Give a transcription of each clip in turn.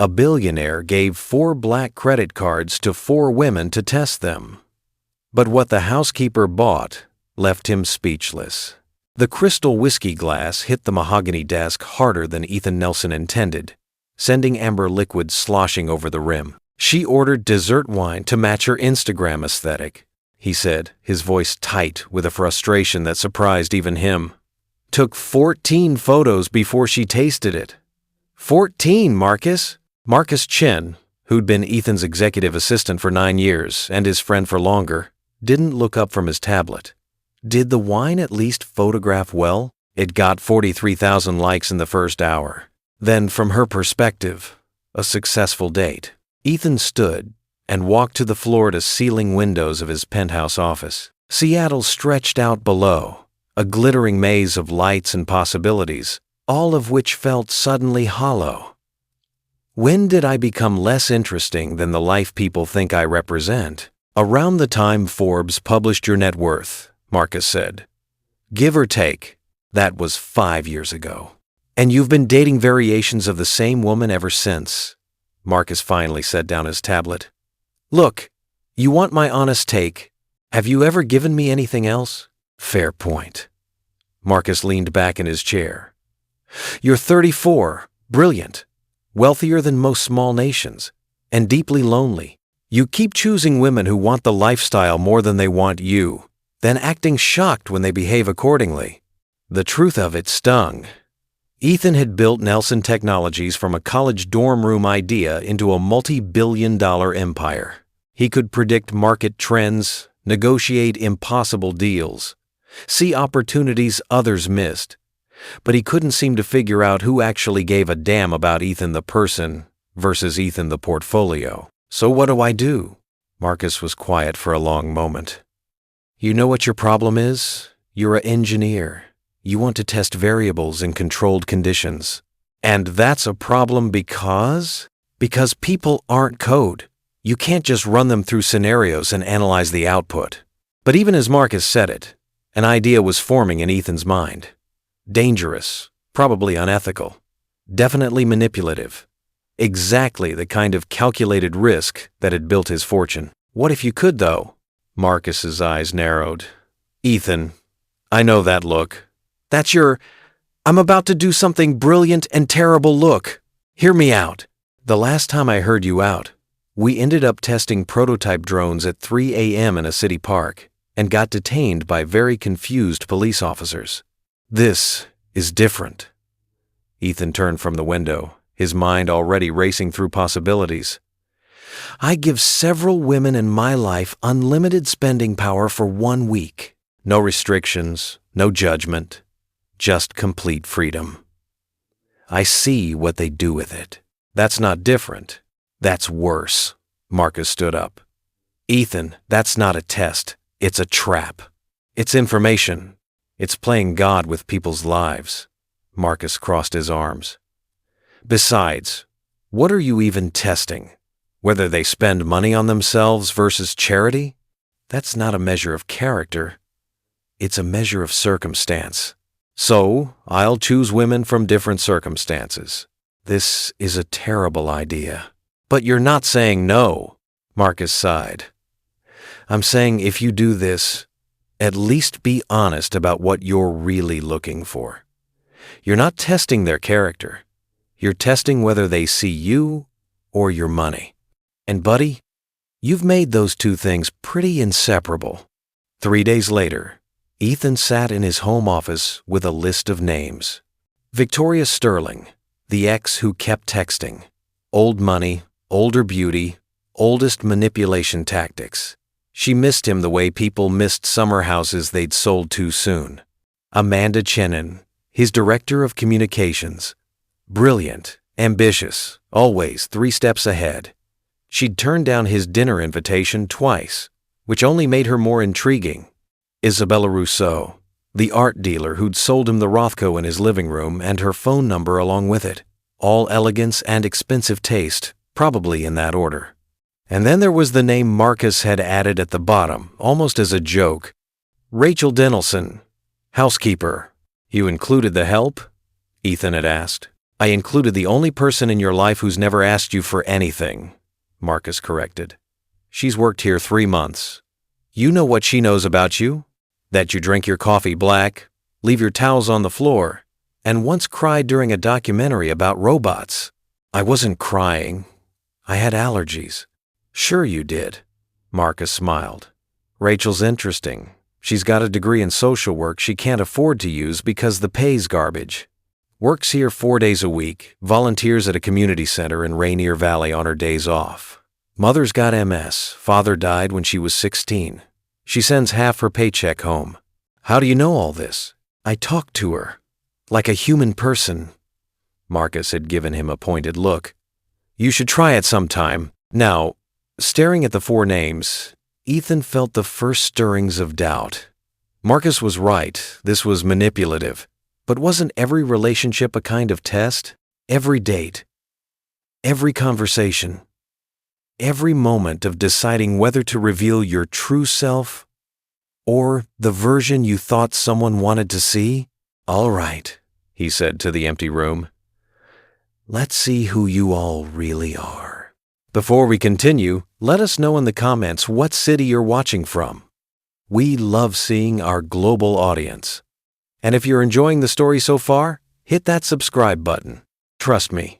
A billionaire gave 4 black credit cards to 4 women to test them. But what the housekeeper bought left him speechless. The crystal whiskey glass hit the mahogany desk harder than Ethan Nelson intended, sending amber liquid sloshing over the rim. She ordered dessert wine to match her Instagram aesthetic, he said, his voice tight with a frustration that surprised even him. Took 14 photos before she tasted it. 14, Marcus! Marcus Chen, who'd been Ethan's executive assistant for 9 years and his friend for longer, didn't look up from his tablet. Did the wine at least photograph well? It got 43,000 likes in the first hour. Then, from her perspective, a successful date. Ethan stood and walked to the floor-to-ceiling windows of his penthouse office. Seattle stretched out below, a glittering maze of lights and possibilities, all of which felt suddenly hollow. When did I become less interesting than the life people think I represent? Around the time Forbes published your net worth, Marcus said. Give or take, that was 5 years ago. And you've been dating variations of the same woman ever since. Marcus finally set down his tablet. Look, you want my honest take. Have you ever given me anything else? Fair point. Marcus leaned back in his chair. You're 34, brilliant, wealthier than most small nations, and deeply lonely. You keep choosing women who want the lifestyle more than they want you, then acting shocked when they behave accordingly. The truth of it stung. Ethan had built Nelson Technologies from a college dorm room idea into a multi-billion-dollar empire. He could predict market trends, negotiate impossible deals, see opportunities others missed, but he couldn't seem to figure out who actually gave a damn about Ethan the person versus Ethan the portfolio. So what do I do? Marcus was quiet for a long moment. You know what your problem is? You're an engineer. You want to test variables in controlled conditions. And that's a problem because people aren't code. You can't just run them through scenarios and analyze the output. But even as Marcus said it, an idea was forming in Ethan's mind. Dangerous, probably unethical, definitely manipulative. Exactly the kind of calculated risk that had built his fortune. What if you could, though? Marcus's eyes narrowed. Ethan, I know that look. That's your, I'm about to do something brilliant and terrible look. Hear me out. The last time I heard you out, we ended up testing prototype drones at 3 a.m. in a city park and got detained by very confused police officers. This is different. Ethan turned from the window, his mind already racing through possibilities. I give several women in my life unlimited spending power for 1 week. No restrictions, no judgment, just complete freedom. I see what they do with it. That's not different. That's worse. Marcus stood up. Ethan, that's not a test. It's a trap. It's information. It's playing God with people's lives. Marcus crossed his arms. Besides, what are you even testing? Whether they spend money on themselves versus charity? That's not a measure of character. It's a measure of circumstance. So, I'll choose women from different circumstances. This is a terrible idea. But you're not saying no, Marcus sighed. I'm saying if you do this, at least be honest about what you're really looking for. You're not testing their character. You're testing whether they see you or your money. And buddy, you've made those two things pretty inseparable. 3 days later, Ethan sat in his home office with a list of names. Victoria Sterling, the ex who kept texting. Old money, older beauty, oldest manipulation tactics. She missed him the way people missed summer houses they'd sold too soon. Amanda Chenin, his director of communications. Brilliant, ambitious, always 3 steps ahead. She'd turned down his dinner invitation twice, which only made her more intriguing. Isabella Rousseau, the art dealer who'd sold him the Rothko in his living room and her phone number along with it. All elegance and expensive taste, probably in that order. And then there was the name Marcus had added at the bottom, almost as a joke. Rachel Dennelson, housekeeper. You included the help? Ethan had asked. I included the only person in your life who's never asked you for anything, Marcus corrected. She's worked here 3 months. You know what she knows about you? That you drink your coffee black, leave your towels on the floor, and once cried during a documentary about robots. I wasn't crying. I had allergies. Sure you did, Marcus smiled. Rachel's interesting. She's got a degree in social work she can't afford to use because the pay's garbage. Works here 4 days a week, volunteers at a community center in Rainier Valley on her days off. Mother's got MS. Father died when she was 16. She sends half her paycheck home. How do you know all this? I talked to her. Like a human person. Marcus had given him a pointed look. You should try it sometime. Now, staring at the 4 names, Ethan felt the first stirrings of doubt. Marcus was right. This was manipulative. But wasn't every relationship a kind of test? Every date, every conversation, every moment of deciding whether to reveal your true self or the version you thought someone wanted to see? All right, he said to the empty room. Let's see who you all really are. Before we continue, let us know in the comments what city you're watching from. We love seeing our global audience. And if you're enjoying the story so far, hit that subscribe button. Trust me,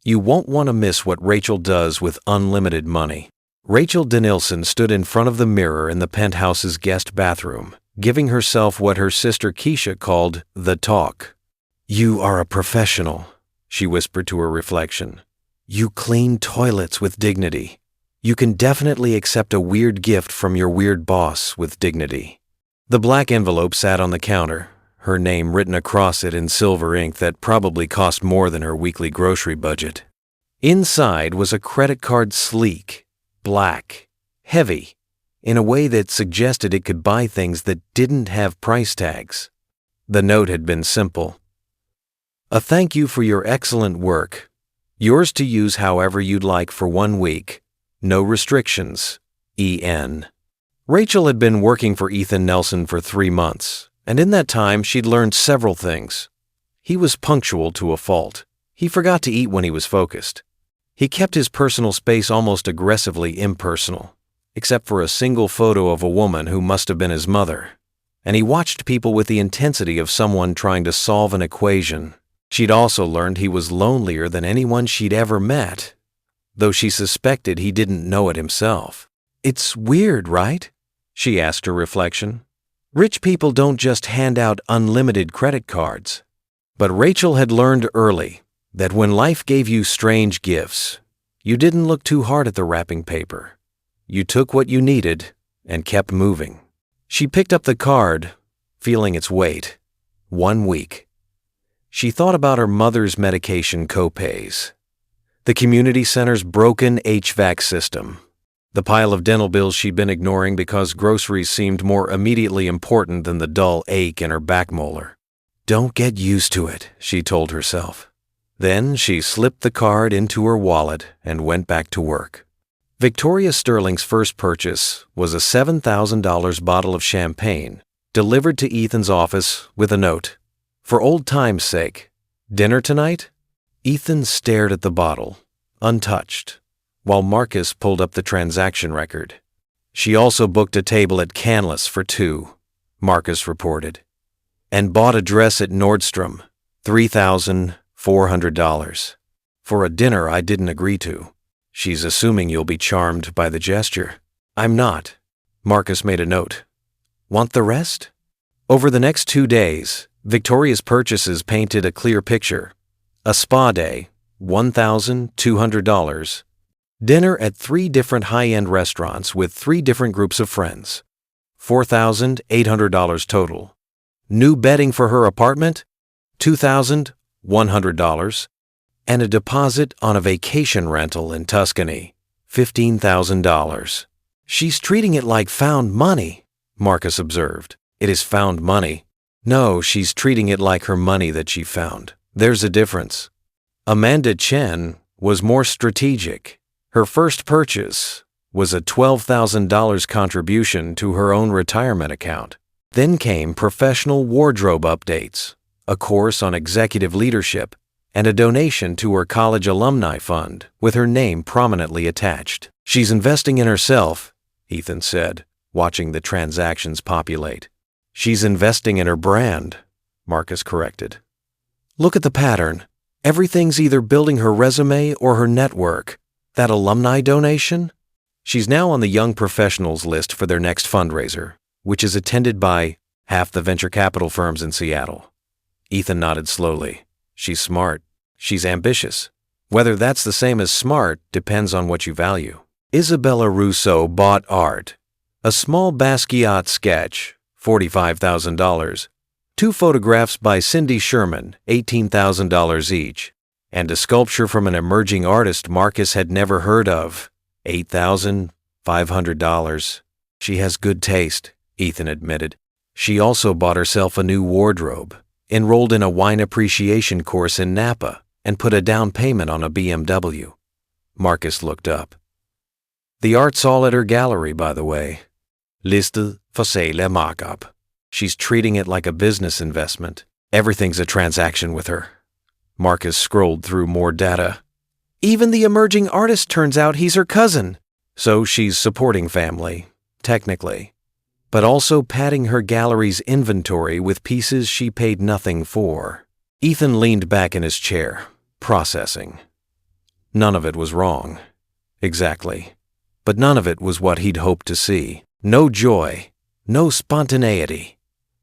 you won't want to miss what Rachel does with unlimited money. Rachel Denilson stood in front of the mirror in the penthouse's guest bathroom, giving herself what her sister Keisha called the talk. You are a professional, she whispered to her reflection. You clean toilets with dignity. You can definitely accept a weird gift from your weird boss with dignity. The black envelope sat on the counter, her name written across it in silver ink that probably cost more than her weekly grocery budget. Inside was a credit card, sleek, black, heavy, in a way that suggested it could buy things that didn't have price tags. The note had been simple. A thank you for your excellent work. Yours to use however you'd like for 1 week. No restrictions. E.N. Rachel had been working for Ethan Nelson for 3 months. And in that time, she'd learned several things. He was punctual to a fault. He forgot to eat when he was focused. He kept his personal space almost aggressively impersonal, except for a single photo of a woman who must have been his mother. And he watched people with the intensity of someone trying to solve an equation. She'd also learned he was lonelier than anyone she'd ever met, though she suspected he didn't know it himself. It's weird, right? She asked her reflection. Rich people don't just hand out unlimited credit cards. But Rachel had learned early that when life gave you strange gifts, you didn't look too hard at the wrapping paper. You took what you needed and kept moving. She picked up the card, feeling its weight. 1 week. She thought about her mother's medication copays, the community center's broken HVAC system, the pile of dental bills she'd been ignoring because groceries seemed more immediately important than the dull ache in her back molar. Don't get used to it, she told herself. Then she slipped the card into her wallet and went back to work. Victoria Sterling's first purchase was a $7,000 bottle of champagne, delivered to Ethan's office with a note. For old time's sake, dinner tonight? Ethan stared at the bottle, untouched, while Marcus pulled up the transaction record. She also booked a table at Canlis for 2, Marcus reported, and bought a dress at Nordstrom, $3,400, for a dinner I didn't agree to. She's assuming you'll be charmed by the gesture. I'm not. Marcus made a note. Want the rest? Over the next 2 days, Victoria's purchases painted a clear picture. A spa day, $1,200. Dinner at 3 different high-end restaurants with 3 different groups of friends. $4,800 total. New bedding for her apartment, $2,100. And a deposit on a vacation rental in Tuscany, $15,000. She's treating it like found money, Marcus observed. It is found money. No, she's treating it like her money that she found. There's a difference. Amanda Chen was more strategic. Her first purchase was a $12,000 contribution to her own retirement account. Then came professional wardrobe updates, a course on executive leadership, and a donation to her college alumni fund with her name prominently attached. She's investing in herself, Ethan said, watching the transactions populate. She's investing in her brand, Marcus corrected. Look at the pattern. Everything's either building her resume or her network. That alumni donation? She's now on the young professionals list for their next fundraiser, which is attended by half the venture capital firms in Seattle. Ethan nodded slowly. She's smart. She's ambitious. Whether that's the same as smart depends on what you value. Isabella Rousseau bought art. A small Basquiat sketch, $45,000. 2 photographs by Cindy Sherman, $18,000 each. And a sculpture from an emerging artist Marcus had never heard of, $8,500. She has good taste, Ethan admitted. She also bought herself a new wardrobe, enrolled in a wine appreciation course in Napa, and put a down payment on a BMW. Marcus looked up. The art's all at her gallery, by the way. Listed for sale markup. She's treating it like a business investment. Everything's a transaction with her. Marcus scrolled through more data. Even the emerging artist turns out he's her cousin. So she's supporting family, technically, but also padding her gallery's inventory with pieces she paid nothing for. Ethan leaned back in his chair, processing. None of it was wrong. Exactly. But none of it was what he'd hoped to see. No joy, no spontaneity,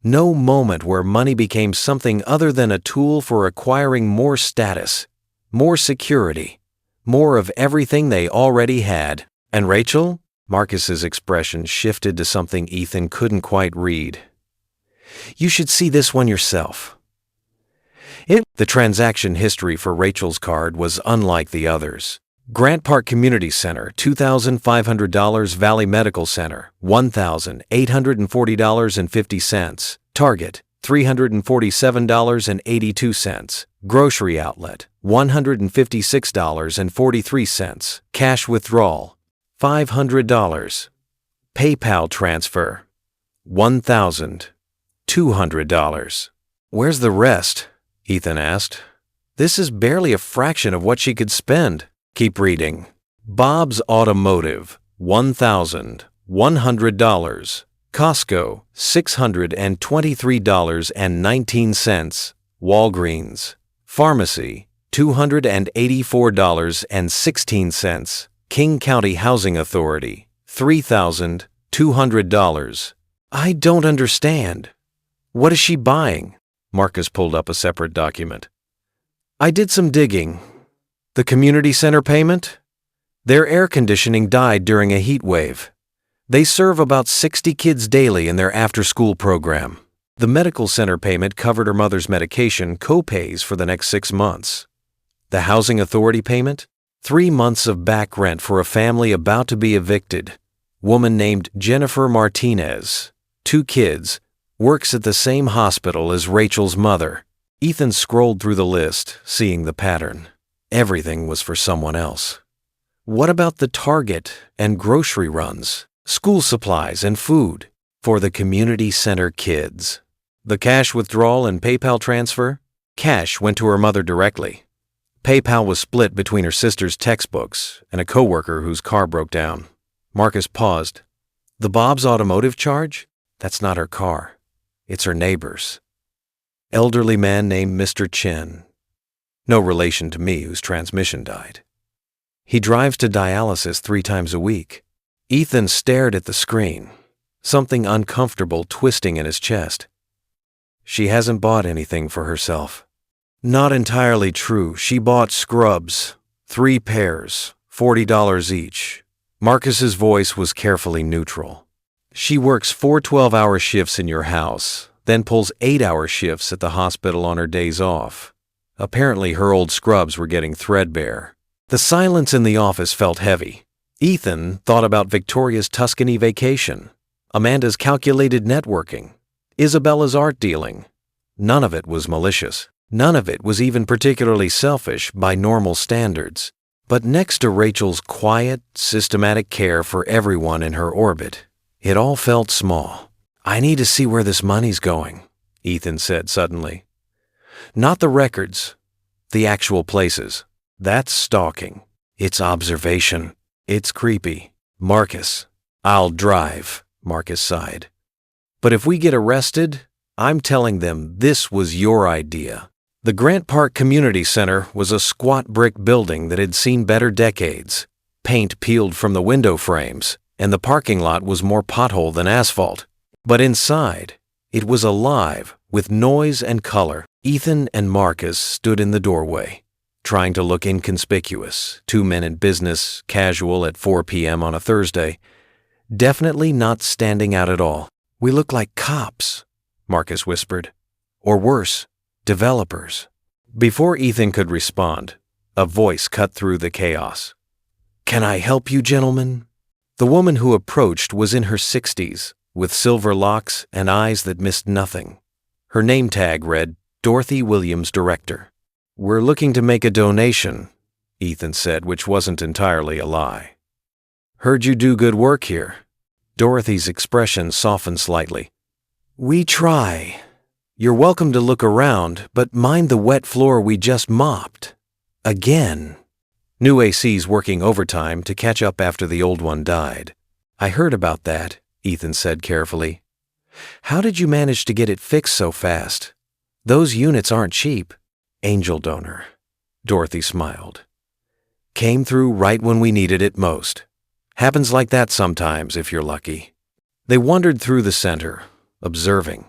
no moment where money became something other than a tool for acquiring more status, more security, more of everything they already had. And Rachel? Marcus's expression shifted to something Ethan couldn't quite read. You should see this one yourself. The transaction history for Rachel's card was unlike the others. Grant Park Community Center, $2,500. Valley Medical Center, $1,840.50. Target, $347.82. Grocery Outlet, $156.43. Cash withdrawal, $500. PayPal transfer, $1,200. Where's the rest? Ethan asked. This is barely a fraction of what she could spend. Keep reading. Bob's Automotive, $1,100. Costco, $623.19. Walgreens. Pharmacy, $284.16. King County Housing Authority, $3,200. I don't understand. What is she buying? Marcus pulled up a separate document. I did some digging. The community center payment? Their air conditioning died during a heat wave. They serve about 60 kids daily in their after-school program. The medical center payment covered her mother's medication co-pays for the next 6 months. The housing authority payment? 3 months of back rent for a family about to be evicted. Woman named Jennifer Martinez. 2 kids. Works at the same hospital as Rachel's mother. Ethan scrolled through the list, seeing the pattern. Everything was for someone else. What about the Target and grocery runs, school supplies and food for the community center kids? The cash withdrawal and PayPal transfer? Cash went to her mother directly. PayPal was split between her sister's textbooks and a coworker whose car broke down. Marcus paused. The Bob's Automotive charge? That's not her car. It's her neighbor's. Elderly man named Mr. Chin. No relation to me whose transmission died. He drives to dialysis 3 times a week. Ethan stared at the screen, something uncomfortable twisting in his chest. She hasn't bought anything for herself. Not entirely true. She bought scrubs, 3 pairs, $40 each. Marcus's voice was carefully neutral. She works 4 12-hour shifts in your house, then pulls 8-hour shifts at the hospital on her days off. Apparently her old scrubs were getting threadbare. The silence in the office felt heavy. Ethan thought about Victoria's Tuscany vacation, Amanda's calculated networking, Isabella's art dealing. None of it was malicious. None of it was even particularly selfish by normal standards. But next to Rachel's quiet, systematic care for everyone in her orbit, it all felt small. I need to see where this money's going, Ethan said suddenly. Not the records, The actual places. That's stalking. It's observation. It's creepy. Marcus. I'll drive, Marcus sighed. But if we get arrested, I'm telling them this was your idea. The Grant Park Community Center was a squat brick building that had seen better decades. Paint peeled from the window frames, and the parking lot was more pothole than asphalt. But inside, it was alive with noise and color. Ethan and Marcus stood in the doorway, trying to look inconspicuous, two men in business, casual at 4 p.m. on a Thursday, definitely not standing out at all. We look like cops, Marcus whispered. Or worse, developers. Before Ethan could respond, a voice cut through the chaos. Can I help you, gentlemen? The woman who approached was in her 60s, with silver locks and eyes that missed nothing. Her name tag read, Dorothy Williams, Director. We're looking to make a donation, Ethan said, which wasn't entirely a lie. Heard you do good work here. Dorothy's expression softened slightly. We try. You're welcome to look around, but mind the wet floor we just mopped. Again. New AC's working overtime to catch up after the old one died. I heard about that, Ethan said carefully. How did you manage to get it fixed so fast? Those units aren't cheap. Angel donor. Dorothy smiled. Came through right when we needed it most. Happens like that sometimes if you're lucky. They wandered through the center, observing.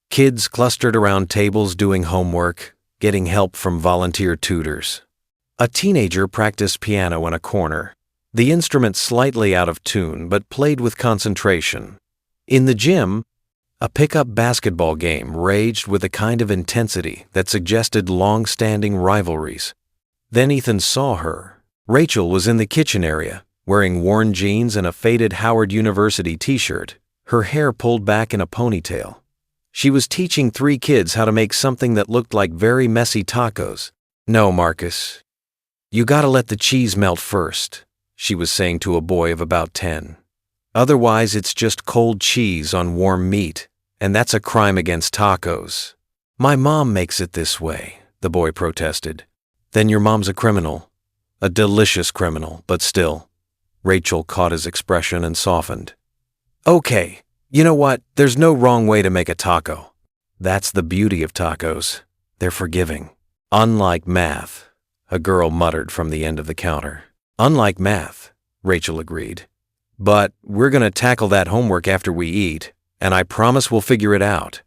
Kids clustered around tables doing homework, getting help from volunteer tutors. A teenager practiced piano in a corner, the instrument slightly out of tune but played with concentration. In the gym, a pickup basketball game raged with a kind of intensity that suggested long-standing rivalries. Then Ethan saw her. Rachel was in the kitchen area, wearing worn jeans and a faded Howard University t-shirt, her hair pulled back in a ponytail. She was teaching 3 kids how to make something that looked like very messy tacos. No, Marcus. You gotta let the cheese melt first, she was saying to a boy of about 10. Otherwise, it's just cold cheese on warm meat, and that's a crime against tacos. My mom makes it this way, the boy protested. Then your mom's a criminal. A delicious criminal, but still. Rachel caught his expression and softened. Okay, you know what? There's no wrong way to make a taco. That's the beauty of tacos. They're forgiving. Unlike math, a girl muttered from the end of the counter. Unlike math, Rachel agreed. But we're going to tackle that homework after we eat, and I promise we'll figure it out.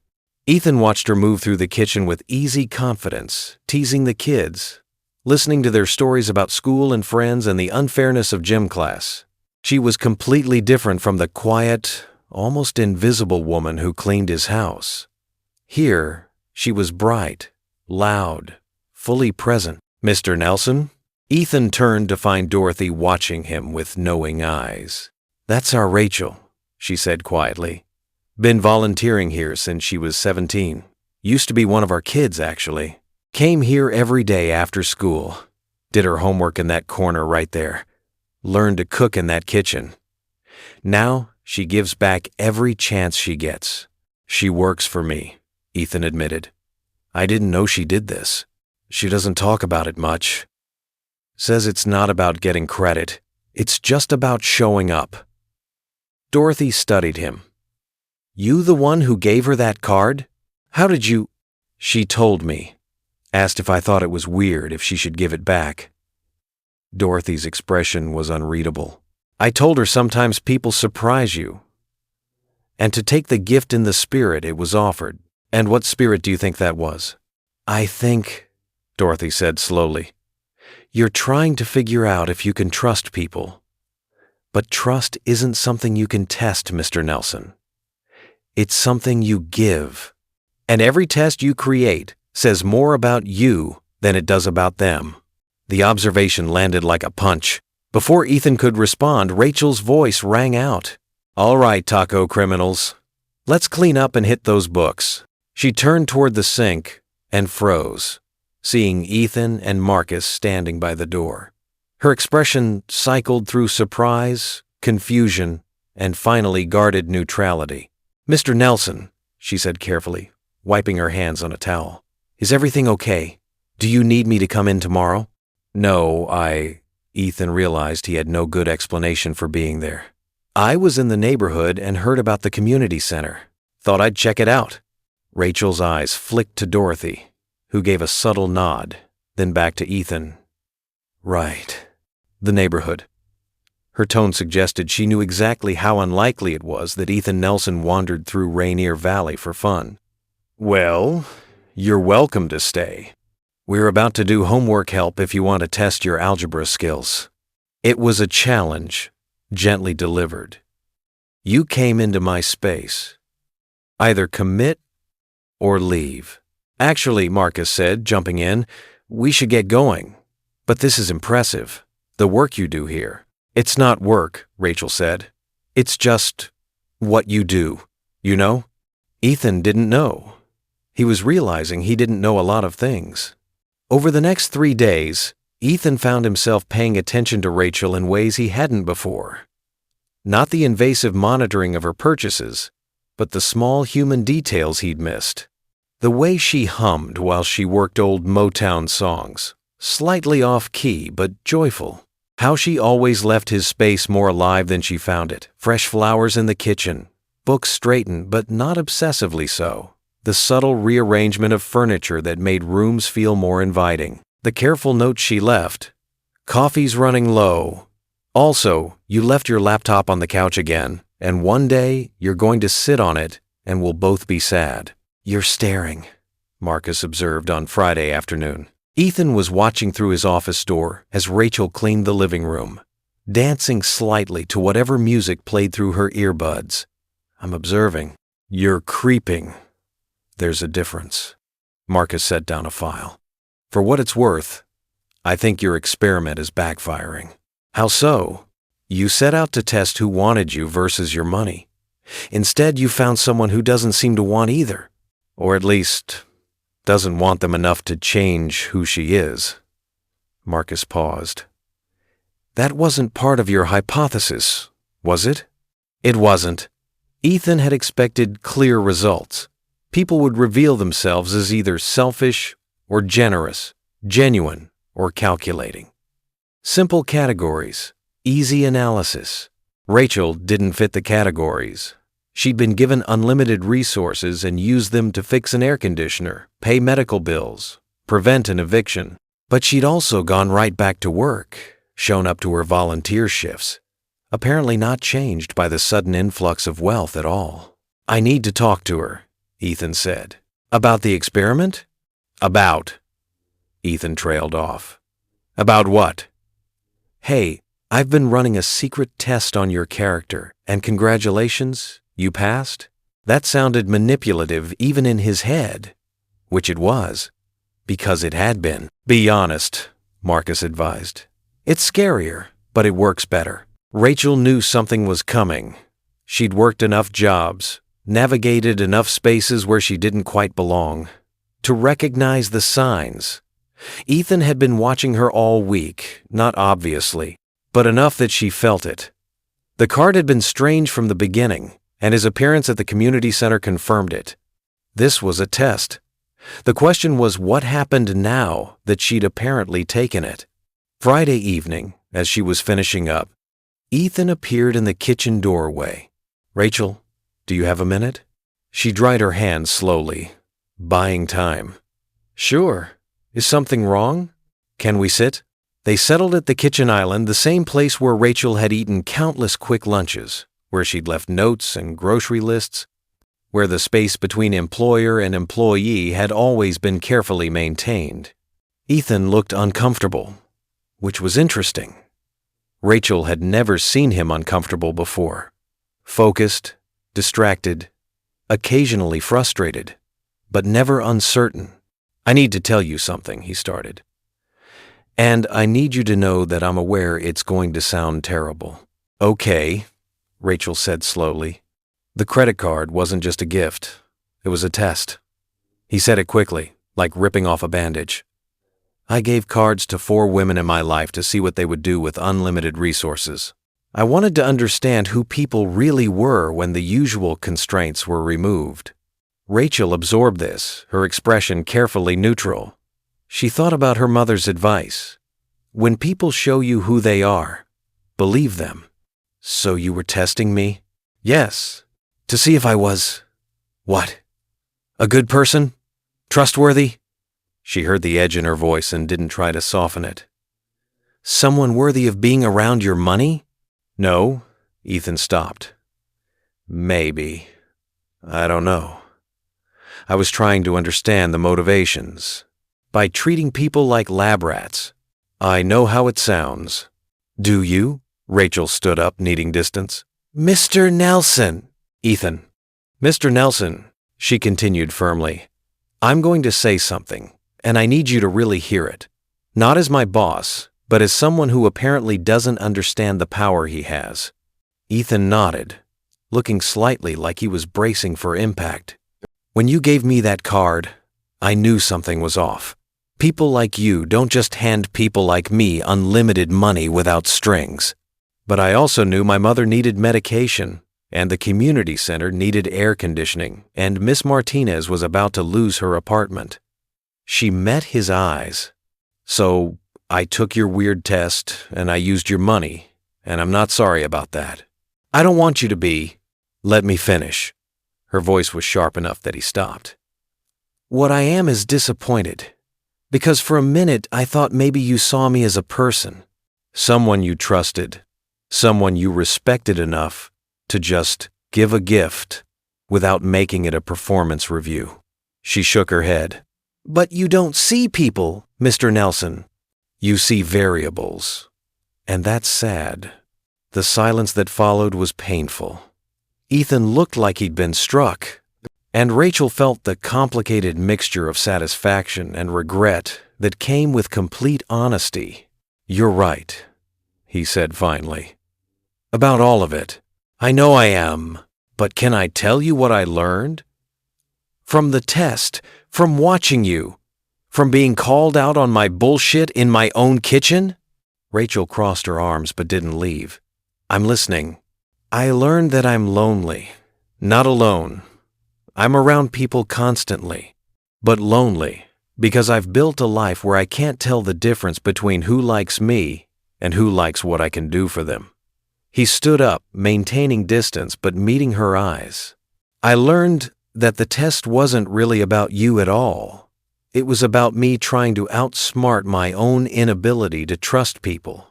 Ethan watched her move through the kitchen with easy confidence, teasing the kids, listening to their stories about school and friends and the unfairness of gym class. She was completely different from the quiet, almost invisible woman who cleaned his house. Here, she was bright, loud, fully present. Mr. Nelson? Ethan turned to find Dorothy watching him with knowing eyes. That's our Rachel, she said quietly. Been volunteering here since she was 17. Used to be one of our kids, actually. Came here every day after school. Did her homework in that corner right there. Learned to cook in that kitchen. Now, she gives back every chance she gets. She works for me, Ethan admitted. I didn't know she did this. She doesn't talk about it much. Says it's not about getting credit. It's just about showing up. Dorothy studied him. You the one who gave her that card? How did you? She told me. Asked if I thought it was weird if she should give it back. Dorothy's expression was unreadable. I told her sometimes people surprise you. And to take the gift in the spirit it was offered. And what spirit do you think that was? I think, Dorothy said slowly, you're trying to figure out if you can trust people. But trust isn't something you can test, Mr. Nelson. It's something you give. And every test you create says more about you than it does about them. The observation landed like a punch. Before Ethan could respond, Rachel's voice rang out. All right, taco criminals. Let's clean up and hit those books. She turned toward the sink and froze, seeing Ethan and Marcus standing by the door. Her expression cycled through surprise, confusion, and finally guarded neutrality. Mr. Nelson, she said carefully, wiping her hands on a towel. Is everything okay? Do you need me to come in tomorrow? No, Ethan realized he had no good explanation for being there. I was in the neighborhood and heard about the community center. Thought I'd check it out. Rachel's eyes flicked to Dorothy, who gave a subtle nod, then back to Ethan. Right. The neighborhood. Her tone suggested she knew exactly how unlikely it was that Ethan Nelson wandered through Rainier Valley for fun. Well, you're welcome to stay. We're about to do homework help if you want to test your algebra skills. It was a challenge, gently delivered. You came into my space. Either commit or leave. Actually, Marcus said, jumping in, we should get going. But this is impressive, the work you do here. It's not work, Rachel said. It's just what you do, you know? Ethan didn't know. He was realizing he didn't know a lot of things. Over the next 3 days, Ethan found himself paying attention to Rachel in ways he hadn't before. Not the invasive monitoring of her purchases, but the small human details he'd missed. The way she hummed while she worked old Motown songs, slightly off-key but joyful. How she always left his space more alive than she found it. Fresh flowers in the kitchen, books straightened but not obsessively so. The subtle rearrangement of furniture that made rooms feel more inviting. The careful notes she left. Coffee's running low. Also, you left your laptop on the couch again, and one day you're going to sit on it and we'll both be sad. You're staring, Marcus observed on Friday afternoon. Ethan was watching through his office door as Rachel cleaned the living room, dancing slightly to whatever music played through her earbuds. I'm observing. You're creeping. There's a difference. Marcus set down a file. For what it's worth, I think your experiment is backfiring. How so? You set out to test who wanted you versus your money. Instead, you found someone who doesn't seem to want either. Or at least, doesn't want them enough to change who she is. Marcus paused. That wasn't part of your hypothesis, was it? It wasn't. Ethan had expected clear results. People would reveal themselves as either selfish or generous, genuine or calculating. Simple categories, easy analysis. Rachel didn't fit the categories. She'd been given unlimited resources and used them to fix an air conditioner, pay medical bills, prevent an eviction. But she'd also gone right back to work, shown up to her volunteer shifts, apparently not changed by the sudden influx of wealth at all. I need to talk to her, Ethan said. About the experiment? About. Ethan trailed off. About what? Hey, I've been running a secret test on your character, and congratulations, you passed? That sounded manipulative even in his head, which it was, because it had been. Be honest, Marcus advised. It's scarier, but it works better. Rachel knew something was coming. She'd worked enough jobs, navigated enough spaces where she didn't quite belong, to recognize the signs. Ethan had been watching her all week, not obviously, but enough that she felt it. The card had been strange from the beginning, and his appearance at the community center confirmed it. This was a test. The question was what happened now that she'd apparently taken it. Friday evening, as she was finishing up, Ethan appeared in the kitchen doorway. Rachel, do you have a minute? She dried her hands slowly, buying time. Sure. Is something wrong? Can we sit? They settled at the kitchen island, the same place where Rachel had eaten countless quick lunches, where she'd left notes and grocery lists, where the space between employer and employee had always been carefully maintained. Ethan looked uncomfortable, which was interesting. Rachel had never seen him uncomfortable before. Focused, distracted, occasionally frustrated, but never uncertain. I need to tell you something, he started. And I need you to know that I'm aware it's going to sound terrible. Okay, Rachel said slowly. The credit card wasn't just a gift. It was a test. He said it quickly, like ripping off a bandage. I gave cards to 4 women in my life to see what they would do with unlimited resources. I wanted to understand who people really were when the usual constraints were removed. Rachel absorbed this, her expression carefully neutral. She thought about her mother's advice. When people show you who they are, believe them. So you were testing me? Yes. To see if I was… what? A good person? Trustworthy? She heard the edge in her voice and didn't try to soften it. Someone worthy of being around your money? No, Ethan stopped. Maybe. I don't know. I was trying to understand the motivations. By treating people like lab rats. I know how it sounds. Do you? Rachel stood up, needing distance. Mr. Nelson. Ethan. Mr. Nelson, she continued firmly. I'm going to say something, and I need you to really hear it. Not as my boss, but as someone who apparently doesn't understand the power he has. Ethan nodded, looking slightly like he was bracing for impact. When you gave me that card, I knew something was off. People like you don't just hand people like me unlimited money without strings. But I also knew my mother needed medication, and the community center needed air conditioning, and Miss Martinez was about to lose her apartment. She met his eyes. So I took your weird test, and I used your money, and I'm not sorry about that. I don't want you to be. Let me finish. Her voice was sharp enough that he stopped. What I am is disappointed, because for a minute I thought maybe you saw me as a person, someone you trusted, someone you respected enough to just give a gift without making it a performance review. She shook her head. But you don't see people, Mr. Nelson. You see variables. And that's sad. The silence that followed was painful. Ethan looked like he'd been struck, and Rachel felt the complicated mixture of satisfaction and regret that came with complete honesty. You're right, he said finally. About all of it. I know I am, but can I tell you what I learned? From the test, from watching you, from being called out on my bullshit in my own kitchen? Rachel crossed her arms but didn't leave. I'm listening. I learned that I'm lonely, not alone. I'm around people constantly, but lonely because I've built a life where I can't tell the difference between who likes me and who likes what I can do for them. He stood up, maintaining distance but meeting her eyes. I learned that the test wasn't really about you at all. It was about me trying to outsmart my own inability to trust people.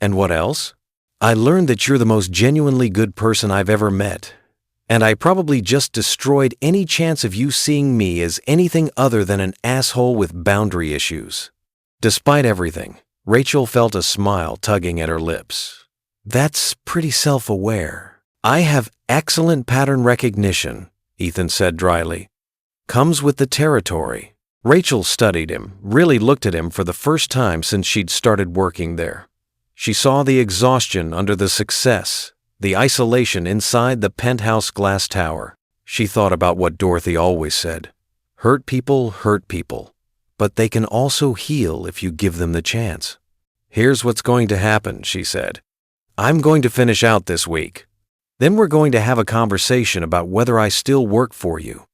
And what else? I learned that you're the most genuinely good person I've ever met, and I probably just destroyed any chance of you seeing me as anything other than an asshole with boundary issues. Despite everything, Rachel felt a smile tugging at her lips. That's pretty self-aware. I have excellent pattern recognition, Ethan said dryly. Comes with the territory. Rachel studied him, really looked at him for the first time since she'd started working there. She saw the exhaustion under the success, the isolation inside the penthouse glass tower. She thought about what Dorothy always said. Hurt people, but they can also heal if you give them the chance. Here's what's going to happen, she said. I'm going to finish out this week. Then we're going to have a conversation about whether I still work for you.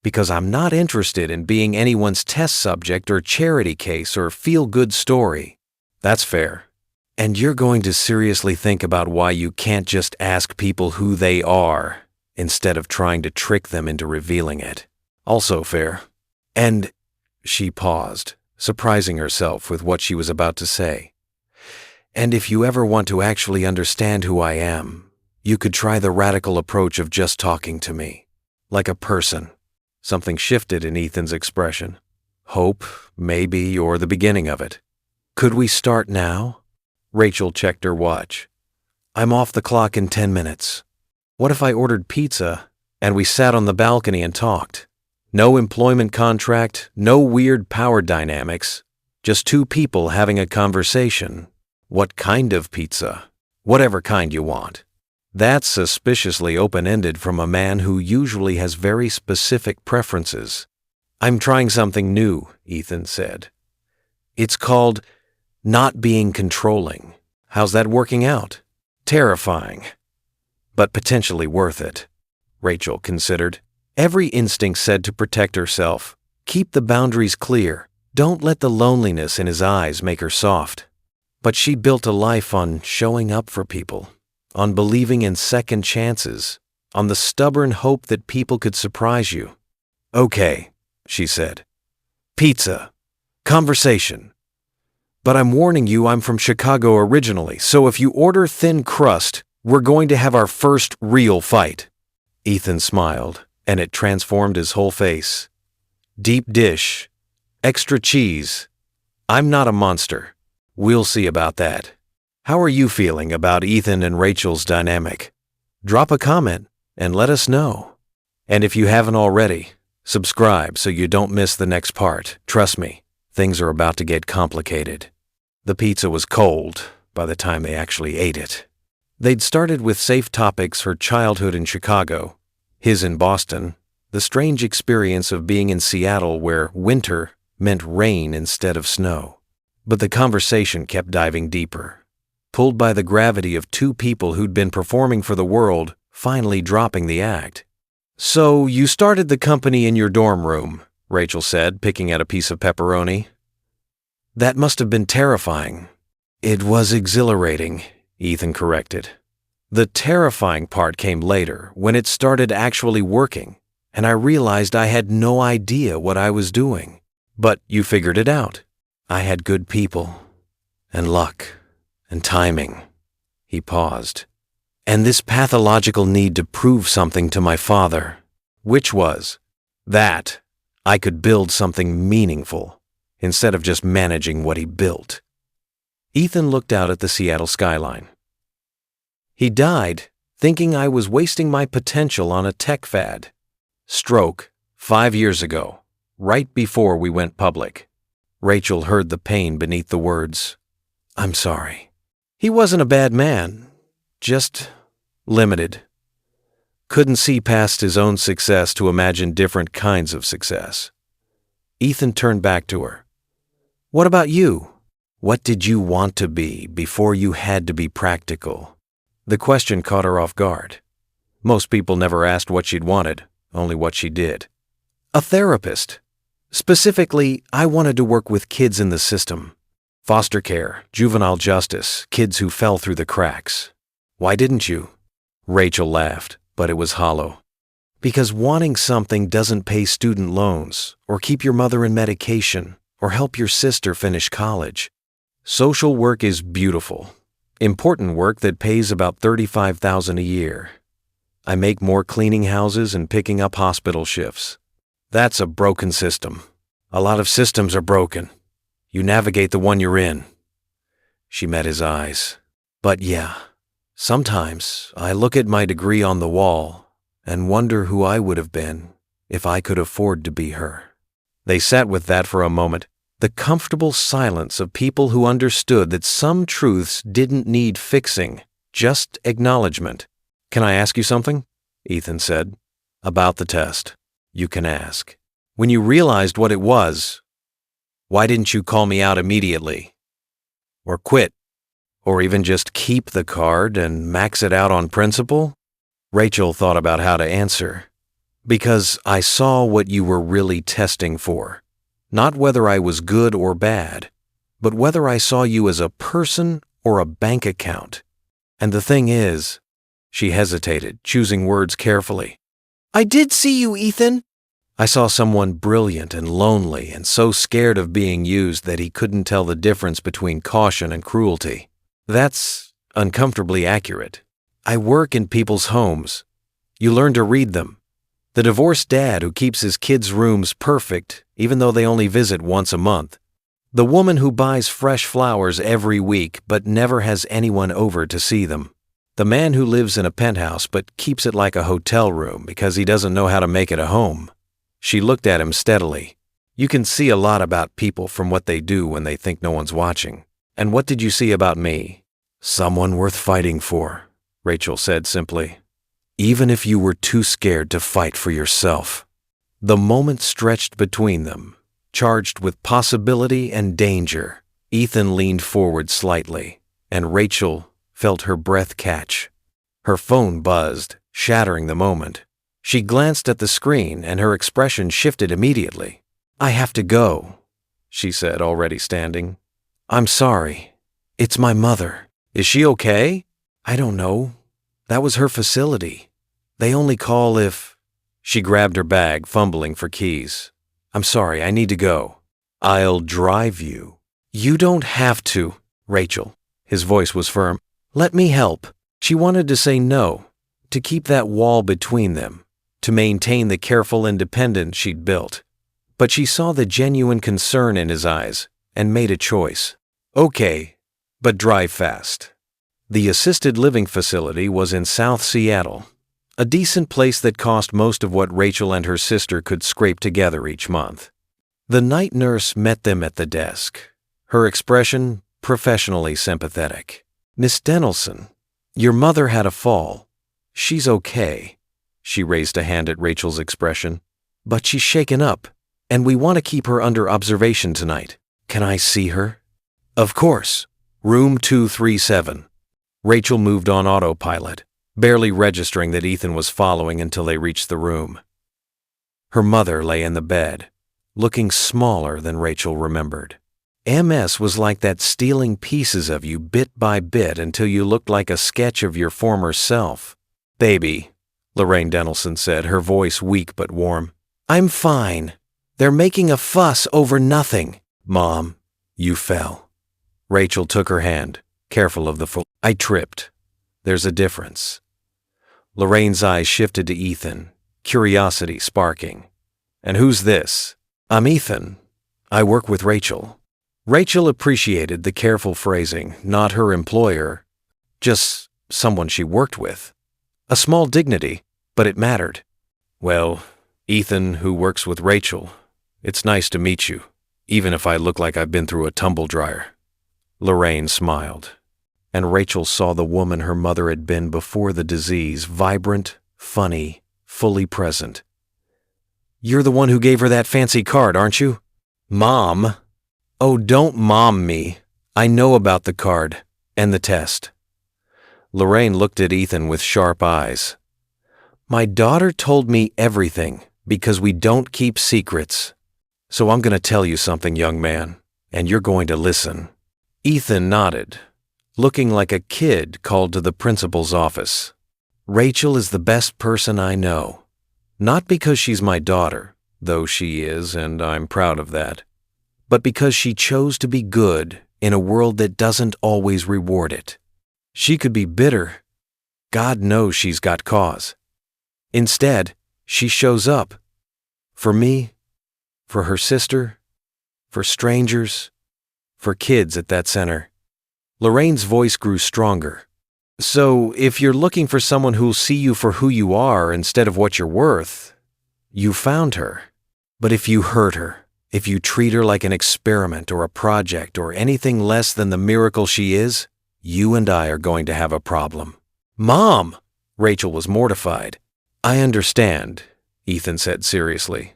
Because I'm not interested in being anyone's test subject or charity case or feel-good story. That's fair. And you're going to seriously think about why you can't just ask people who they are instead of trying to trick them into revealing it. Also fair. And she paused, surprising herself with what she was about to say. And if you ever want to actually understand who I am, you could try the radical approach of just talking to me, like a person. Something shifted in Ethan's expression. Hope, maybe, or the beginning of it. Could we start now? Rachel checked her watch. I'm off the clock in 10 minutes. What if I ordered pizza and we sat on the balcony and talked? No employment contract, no weird power dynamics, just two people having a conversation. What kind of pizza? Whatever kind you want. That's suspiciously open-ended from a man who usually has very specific preferences. I'm trying something new, Ethan said. It's called not being controlling. How's that working out? Terrifying, but potentially worth it. Rachel considered. Every instinct said to protect herself, keep the boundaries clear, Don't let the loneliness in his eyes make her soft. But she built a life on showing up for people, on believing in second chances, on the stubborn hope that people could surprise you. "Okay," she said. "Pizza. Conversation. But I'm warning you, I'm from Chicago originally, so if you order thin crust, we're going to have our first real fight." Ethan smiled, and it transformed his whole face. "Deep dish. Extra cheese. I'm not a monster. We'll see about that." How are you feeling about Ethan and Rachel's dynamic? Drop a comment and let us know. And if you haven't already, subscribe so you don't miss the next part. Trust me, things are about to get complicated. The pizza was cold by the time they actually ate it. They'd started with safe topics: her childhood in Chicago, his in Boston, the strange experience of being in Seattle where winter meant rain instead of snow. But the conversation kept diving deeper, pulled by the gravity of two people who'd been performing for the world, finally dropping the act. "So you started the company in your dorm room," Rachel said, picking at a piece of pepperoni. "That must have been terrifying." "It was exhilarating," Ethan corrected. "The terrifying part came later, when it started actually working, and I realized I had no idea what I was doing." "But you figured it out." "I had good people, and luck, and timing." He paused. "And this pathological need to prove something to my father." "Which was?" "That I could build something meaningful, instead of just managing what he built." Ethan looked out at the Seattle skyline. "He died thinking I was wasting my potential on a tech fad. Stroke, 5 years ago, right before we went public." Rachel heard the pain beneath the words. "I'm sorry." "He wasn't a bad man, just limited. Couldn't see past his own success to imagine different kinds of success." Ethan turned back to her. "What about you? What did you want to be before you had to be practical?" The question caught her off guard. Most people never asked what she'd wanted, only what she did. "A therapist. Specifically, I wanted to work with kids in the system. Foster care, juvenile justice, kids who fell through the cracks." "Why didn't you?" Rachel laughed, but it was hollow. "Because wanting something doesn't pay student loans, or keep your mother in medication, or help your sister finish college. Social work is beautiful. Important work that pays about $35,000 a year. I make more cleaning houses and picking up hospital shifts. That's a broken system. A lot of systems are broken. You navigate the one you're in." She met his eyes. "But yeah, sometimes I look at my degree on the wall and wonder who I would have been if I could afford to be her." They sat with that for a moment, the comfortable silence of people who understood that some truths didn't need fixing, just acknowledgement. "Can I ask you something?" Ethan said. "About the test. You can ask. When you realized what it was, why didn't you call me out immediately? Or quit? Or even just keep the card and max it out on principle?" Rachel thought about how to answer. "Because I saw what you were really testing for. Not whether I was good or bad, but whether I saw you as a person or a bank account. And the thing is," she hesitated, choosing words carefully, "I did see you, Ethan. I saw someone brilliant and lonely and so scared of being used that he couldn't tell the difference between caution and cruelty. That's uncomfortably accurate. I work in people's homes. You learn to read them. The divorced dad who keeps his kids' rooms perfect even though they only visit once a month. The woman who buys fresh flowers every week but never has anyone over to see them. The man who lives in a penthouse but keeps it like a hotel room because he doesn't know how to make it a home." She looked at him steadily. "You can see a lot about people from what they do when they think no one's watching. And what did you see about me?" "Someone worth fighting for," Rachel said simply. "Even if you were too scared to fight for yourself." The moment stretched between them, charged with possibility and danger. Ethan leaned forward slightly, and Rachel felt her breath catch. Her phone buzzed, shattering the moment. She glanced at the screen and her expression shifted immediately. "I have to go," she said, already standing. I'm sorry. It's my mother. Is she okay? I don't know. That was her facility. They only call if... She grabbed her bag, fumbling for keys. I'm sorry, I need to go. I'll drive you. You don't have to, Rachel. His voice was firm. Let me help. She wanted to say no, to keep that wall between them, to maintain the careful independence she'd built. But she saw the genuine concern in his eyes and made a choice. Okay, but drive fast. The assisted living facility was in South Seattle, a decent place that cost most of what Rachel and her sister could scrape together each month. The night nurse met them at the desk, her expression professionally sympathetic. Miss Dennelson, your mother had a fall. She's okay. She raised a hand at Rachel's expression. But she's shaken up, and we want to keep her under observation tonight. Can I see her? Of course. Room 237. Rachel moved on autopilot, barely registering that Ethan was following until they reached the room. Her mother lay in the bed, looking smaller than Rachel remembered. MS was like that, stealing pieces of you bit by bit until you looked like a sketch of your former self. Baby, Lorraine Dennelson said, her voice weak but warm. I'm fine. They're making a fuss over nothing. Mom, you fell. Rachel took her hand, careful of the foot. I tripped. There's a difference. Lorraine's eyes shifted to Ethan, curiosity sparking. And who's this? I'm Ethan. I work with Rachel. Rachel appreciated the careful phrasing, not her employer, just someone she worked with. A small dignity, but it mattered. Well, Ethan, who works with Rachel, it's nice to meet you, even if I look like I've been through a tumble dryer. Lorraine smiled, and Rachel saw the woman her mother had been before the disease, vibrant, funny, fully present. You're the one who gave her that fancy card, aren't you? Mom. Oh, don't mom me. I know about the card and the test. Lorraine looked at Ethan with sharp eyes. My daughter told me everything because we don't keep secrets. So I'm going to tell you something, young man, and you're going to listen. Ethan nodded, looking like a kid called to the principal's office. Rachel is the best person I know. Not because she's my daughter, though she is, and I'm proud of that, but because she chose to be good in a world that doesn't always reward it. She could be bitter. God knows she's got cause. Instead, she shows up. For me, for her sister, for strangers, for kids at that center. Lorraine's voice grew stronger. So, if you're looking for someone who'll see you for who you are instead of what you're worth, you found her. But if you hurt her, if you treat her like an experiment or a project or anything less than the miracle she is, you and I are going to have a problem. Mom! Rachel was mortified. I understand, Ethan said seriously.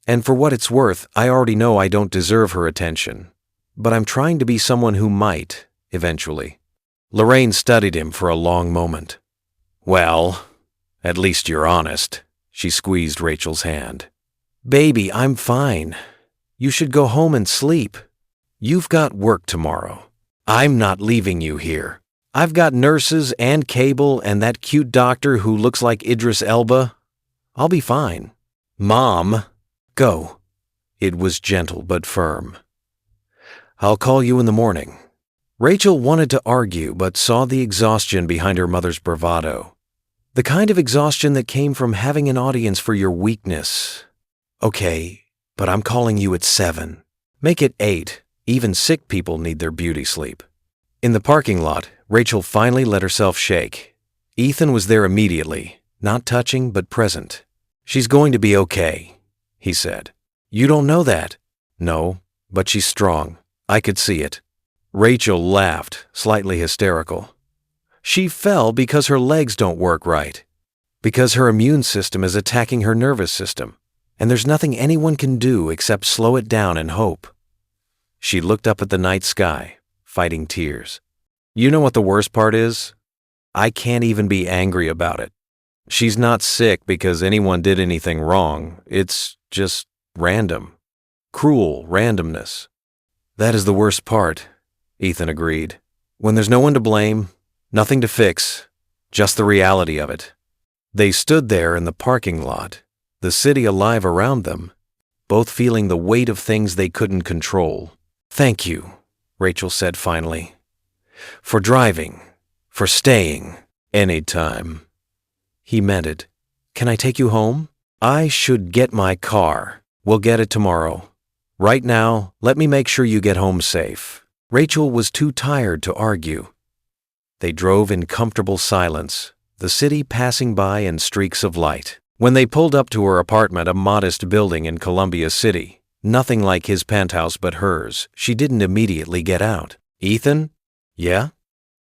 And for what it's worth, I already know I don't deserve her attention. But I'm trying to be someone who might, eventually. Lorraine studied him for a long moment. Well, at least you're honest. She squeezed Rachel's hand. Baby, I'm fine. You should go home and sleep. You've got work tomorrow. I'm not leaving you here. I've got nurses and cable and that cute doctor who looks like Idris Elba. I'll be fine. Mom, go. It was gentle but firm. I'll call you in the morning. Rachel wanted to argue but saw the exhaustion behind her mother's bravado. The kind of exhaustion that came from having an audience for your weakness. Okay, but I'm calling you at 7. Make it 8. Even sick people need their beauty sleep. In the parking lot, Rachel finally let herself shake. Ethan was there immediately, not touching but present. She's going to be okay, he said. You don't know that. No, but she's strong. I could see it. Rachel laughed, slightly hysterical. She fell because her legs don't work right, because her immune system is attacking her nervous system, and there's nothing anyone can do except slow it down and hope. She looked up at the night sky, fighting tears. You know what the worst part is? I can't even be angry about it. She's not sick because anyone did anything wrong. It's just random. Cruel randomness. That is the worst part, Ethan agreed. When there's no one to blame, nothing to fix, just the reality of it. They stood there in the parking lot, the city alive around them, both feeling the weight of things they couldn't control. Thank you, Rachel said finally. For driving, for staying, anytime. He meant it. Can I take you home? I should get my car. We'll get it tomorrow. Right now, let me make sure you get home safe. Rachel was too tired to argue. They drove in comfortable silence, the city passing by in streaks of light. When they pulled up to her apartment, a modest building in Columbia City, nothing like his penthouse but hers, she didn't immediately get out. Ethan? Yeah?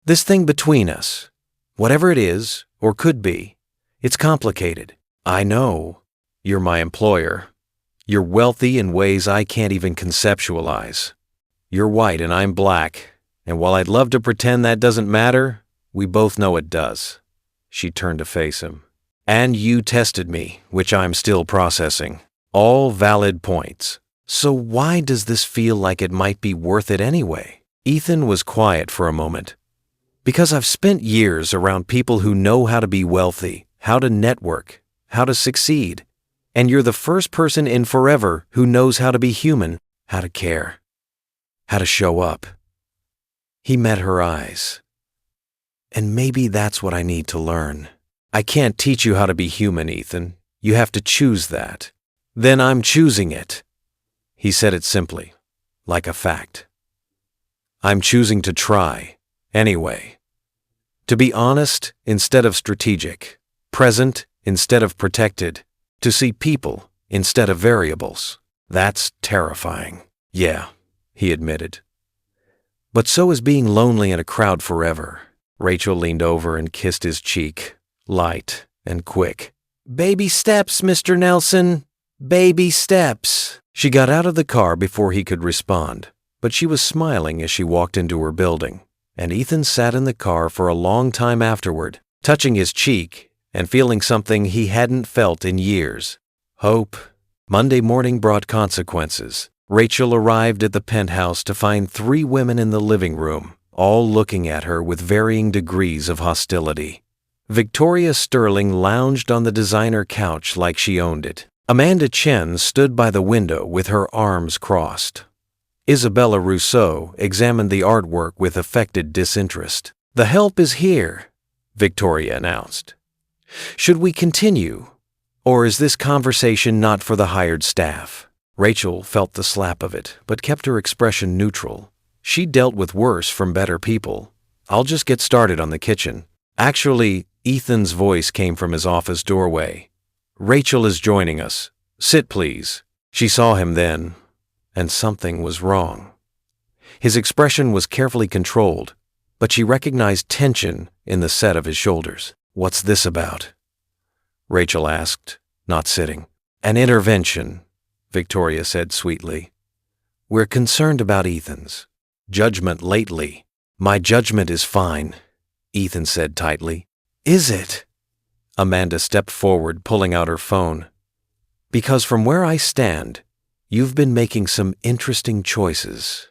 This thing between us, whatever it is, or could be, it's complicated. I know. You're my employer. You're wealthy in ways I can't even conceptualize. You're white and I'm black, and while I'd love to pretend that doesn't matter, we both know it does. She turned to face him. And you tested me, which I'm still processing. All valid points. So why does this feel like it might be worth it anyway? Ethan was quiet for a moment. Because I've spent years around people who know how to be wealthy, how to network, how to succeed. And you're the first person in forever who knows how to be human, how to care, how to show up. He met her eyes. And maybe that's what I need to learn. I can't teach you how to be human, Ethan. You have to choose that. Then I'm choosing it. He said it simply, like a fact. I'm choosing to try, anyway. To be honest instead of strategic, present instead of protected, to see people instead of variables. That's terrifying. Yeah, he admitted. But so is being lonely in a crowd forever. Rachel leaned over and kissed his cheek, light and quick. Baby steps, Mr. Nelson. Baby steps. She got out of the car before he could respond, but she was smiling as she walked into her building, and Ethan sat in the car for a long time afterward, touching his cheek and feeling something he hadn't felt in years. Hope. Monday morning brought consequences. Rachel arrived at the penthouse to find 3 women in the living room, all looking at her with varying degrees of hostility. Victoria Sterling lounged on the designer couch like she owned it. Amanda Chen stood by the window with her arms crossed. Isabella Rousseau examined the artwork with affected disinterest. The help is here, Victoria announced. Should we continue, or is this conversation not for the hired staff? Rachel felt the slap of it, but kept her expression neutral. She dealt with worse from better people. I'll just get started on the kitchen. Actually, Ethan's voice came from his office doorway. Rachel is joining us. Sit, please. She saw him then, and something was wrong. His expression was carefully controlled, but she recognized tension in the set of his shoulders. What's this about? Rachel asked, not sitting. An intervention, Victoria said sweetly. We're concerned about Ethan's judgment lately. My judgment is fine, Ethan said tightly. Is it? Amanda stepped forward, pulling out her phone. Because from where I stand, you've been making some interesting choices.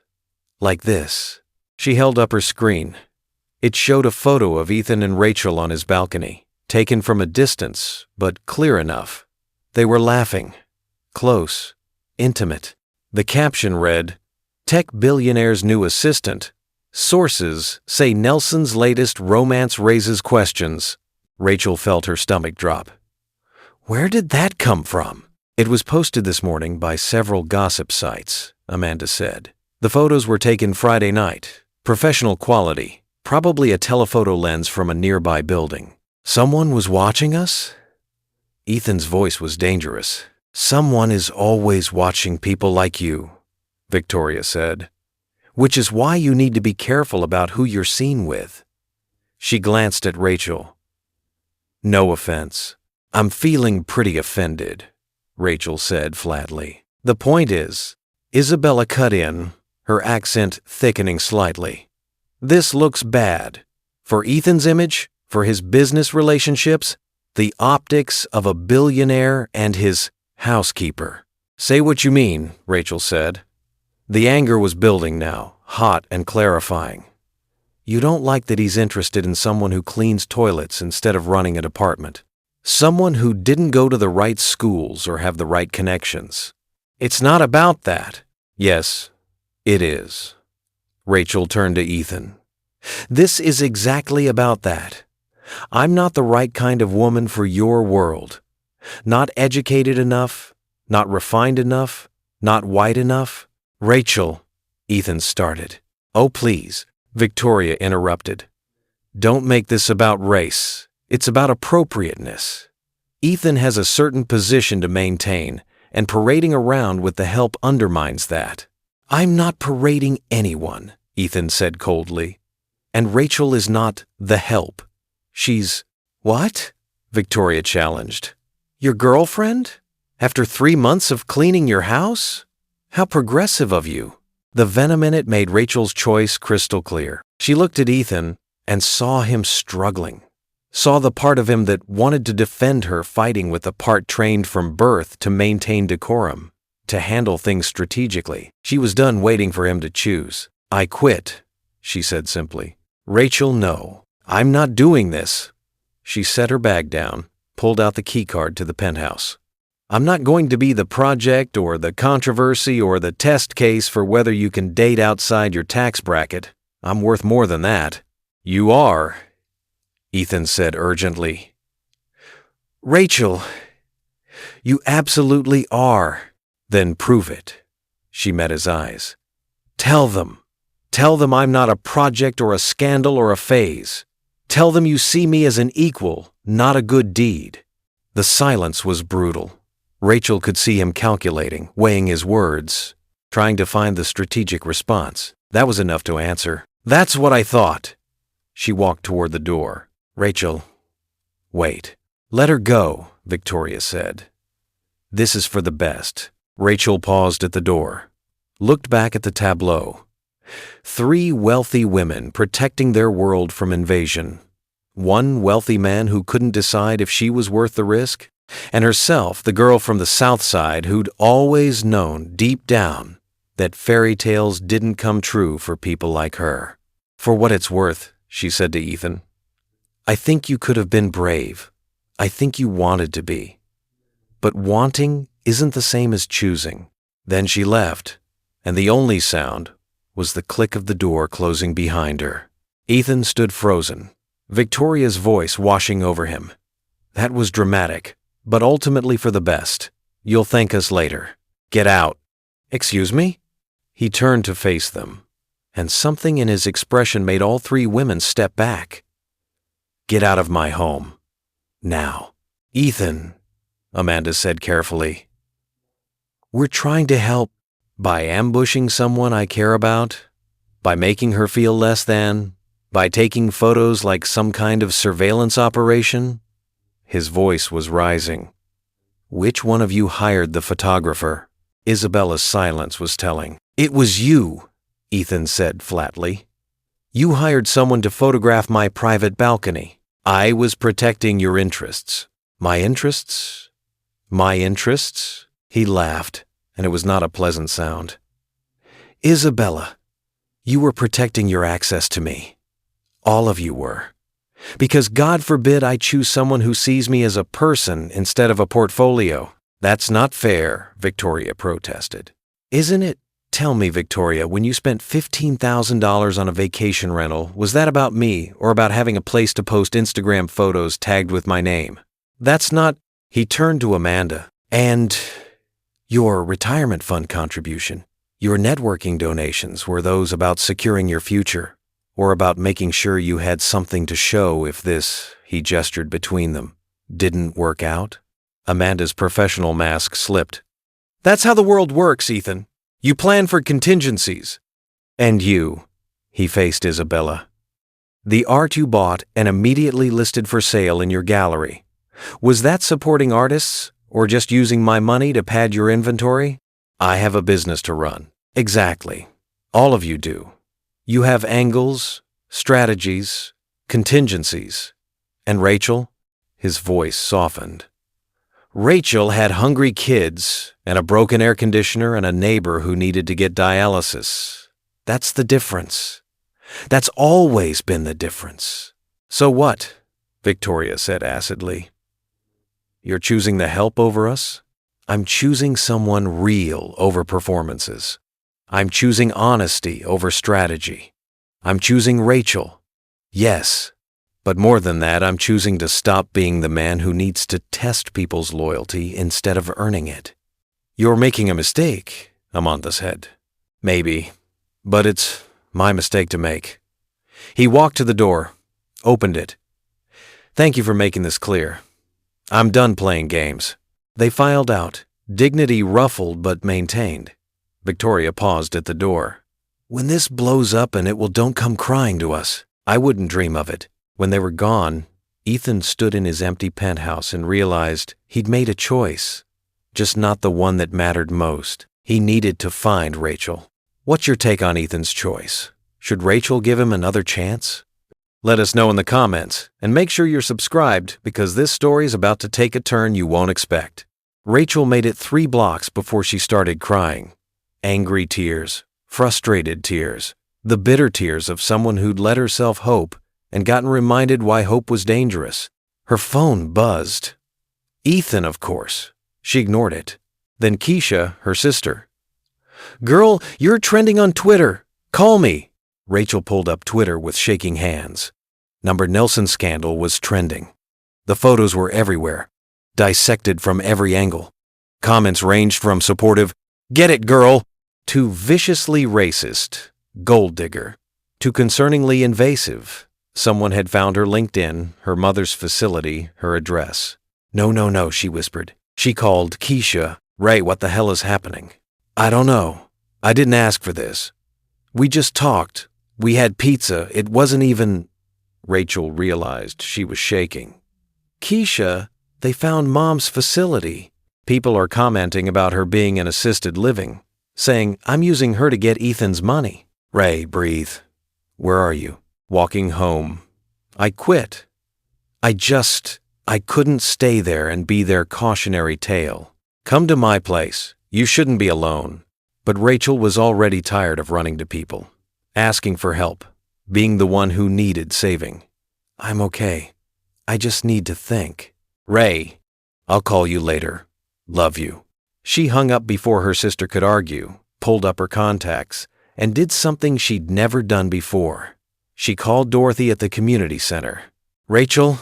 Like this. She held up her screen. It showed a photo of Ethan and Rachel on his balcony, taken from a distance, but clear enough. They were laughing. Close. Intimate. The caption read, Tech Billionaire's new assistant. Sources say Nelson's latest romance raises questions. Rachel felt her stomach drop. Where did that come from? It was posted this morning by several gossip sites, Amanda said. The photos were taken Friday night. Professional quality. Probably a telephoto lens from a nearby building. Someone was watching us? Ethan's voice was dangerous. Someone is always watching people like you, Victoria said. Which is why you need to be careful about who you're seen with. She glanced at Rachel. No offense. I'm feeling pretty offended, Rachel said flatly. The point is, Isabella cut in, her accent thickening slightly. This looks bad. For Ethan's image, for his business relationships, the optics of a billionaire and his housekeeper. Say what you mean, Rachel said. The anger was building now, hot and clarifying. You don't like that he's interested in someone who cleans toilets instead of running a department. Someone who didn't go to the right schools or have the right connections. It's not about that. Yes, it is. Rachel turned to Ethan. This is exactly about that. I'm not the right kind of woman for your world. Not educated enough, not refined enough, not white enough. Rachel, Ethan started. Oh, please, Victoria interrupted. Don't make this about race. It's about appropriateness. Ethan has a certain position to maintain, and parading around with the help undermines that. I'm not parading anyone, Ethan said coldly. And Rachel is not the help. She's… What? Victoria challenged. Your girlfriend? After 3 months of cleaning your house? How progressive of you. The venom in it made Rachel's choice crystal clear. She looked at Ethan and saw him struggling. Saw the part of him that wanted to defend her fighting with the part trained from birth to maintain decorum, to handle things strategically. She was done waiting for him to choose. I quit, she said simply. Rachel, no. I'm not doing this. She set her bag down, pulled out the keycard to the penthouse. I'm not going to be the project or the controversy or the test case for whether you can date outside your tax bracket. I'm worth more than that. You are, Ethan said urgently. Rachel, you absolutely are. Then prove it. She met his eyes. Tell them. Tell them I'm not a project or a scandal or a phase. Tell them you see me as an equal, not a good deed. The silence was brutal. Rachel could see him calculating, weighing his words, trying to find the strategic response. That was enough to answer. That's what I thought. She walked toward the door. Rachel, wait. Let her go, Victoria said. This is for the best. Rachel paused at the door, looked back at the tableau. 3 wealthy women protecting their world from invasion. 1 wealthy man who couldn't decide if she was worth the risk, and herself, the girl from the South Side who'd always known deep down that fairy tales didn't come true for people like her. For what it's worth, she said to Ethan, I think you could have been brave. I think you wanted to be. But wanting isn't the same as choosing. Then she left, and the only sound was the click of the door closing behind her. Ethan stood frozen, Victoria's voice washing over him. That was dramatic, but ultimately for the best. You'll thank us later. Get out. Excuse me? He turned to face them, and something in his expression made all 3 women step back. Get out of my home. Now. Ethan, Amanda said carefully. We're trying to help. By ambushing someone I care about? By making her feel less than? By taking photos like some kind of surveillance operation? His voice was rising. Which one of you hired the photographer? Isabella's silence was telling. It was you, Ethan said flatly. You hired someone to photograph my private balcony. I was protecting your interests. My interests? My interests? He laughed, and it was not a pleasant sound. Isabella, you were protecting your access to me. All of you were. Because God forbid I choose someone who sees me as a person instead of a portfolio. That's not fair, Victoria protested. Isn't it? Tell me, Victoria, when you spent $15,000 on a vacation rental, was that about me or about having a place to post Instagram photos tagged with my name? That's not… He turned to Amanda. And your retirement fund contribution, your networking donations, were those about securing your future or about making sure you had something to show if this, he gestured between them, didn't work out? Amanda's professional mask slipped. That's how the world works, Ethan. You plan for contingencies. And you, he faced Isabella. The art you bought and immediately listed for sale in your gallery, was that supporting artists or just using my money to pad your inventory? I have a business to run. Exactly. All of you do. You have angles, strategies, contingencies. And Rachel, his voice softened. Rachel had hungry kids and a broken air conditioner and a neighbor who needed to get dialysis. That's the difference. That's always been the difference. So what? Victoria said acidly. You're choosing the help over us? I'm choosing someone real over performances. I'm choosing honesty over strategy. I'm choosing Rachel. Yes, but more than that, I'm choosing to stop being the man who needs to test people's loyalty instead of earning it. You're making a mistake, Amanda said. Maybe, but it's my mistake to make. He walked to the door, opened it. Thank you for making this clear. I'm done playing games. They filed out, dignity ruffled but maintained. Victoria paused at the door. When this blows up and don't come crying to us. I wouldn't dream of it. When they were gone, Ethan stood in his empty penthouse and realized he'd made a choice, just not the one that mattered most. He needed to find Rachel. What's your take on Ethan's choice? Should Rachel give him another chance? Let us know in the comments, and make sure you're subscribed because this story is about to take a turn you won't expect. Rachel made it 3 blocks before she started crying. Angry tears, frustrated tears, the bitter tears of someone who'd let herself hope and gotten reminded why hope was dangerous. Her phone buzzed. Ethan, of course. She ignored it. Then Keisha, her sister. Girl, you're trending on Twitter. Call me. Rachel pulled up Twitter with shaking hands. Number Nelson scandal was trending. The photos were everywhere, dissected from every angle. Comments ranged from supportive, "Get it, girl," to viciously racist, "Gold digger," to concerningly invasive. Someone had found her LinkedIn, her mother's facility, her address. No, she whispered. She called Keisha. Ray, what the hell is happening? I don't know. I didn't ask for this. We just talked. We had pizza. It wasn't even... Rachel realized she was shaking. Keisha, they found Mom's facility. People are commenting about her being in assisted living, saying, I'm using her to get Ethan's money. Ray, breathe. Where are you? Walking home. I quit. I couldn't stay there and be their cautionary tale. Come to my place. You shouldn't be alone. But Rachel was already tired of running to people, asking for help, being the one who needed saving. I'm okay. I just need to think. Ray, I'll call you later. Love you. She hung up before her sister could argue, pulled up her contacts, and did something she'd never done before. She called Dorothy at the community center. Rachel?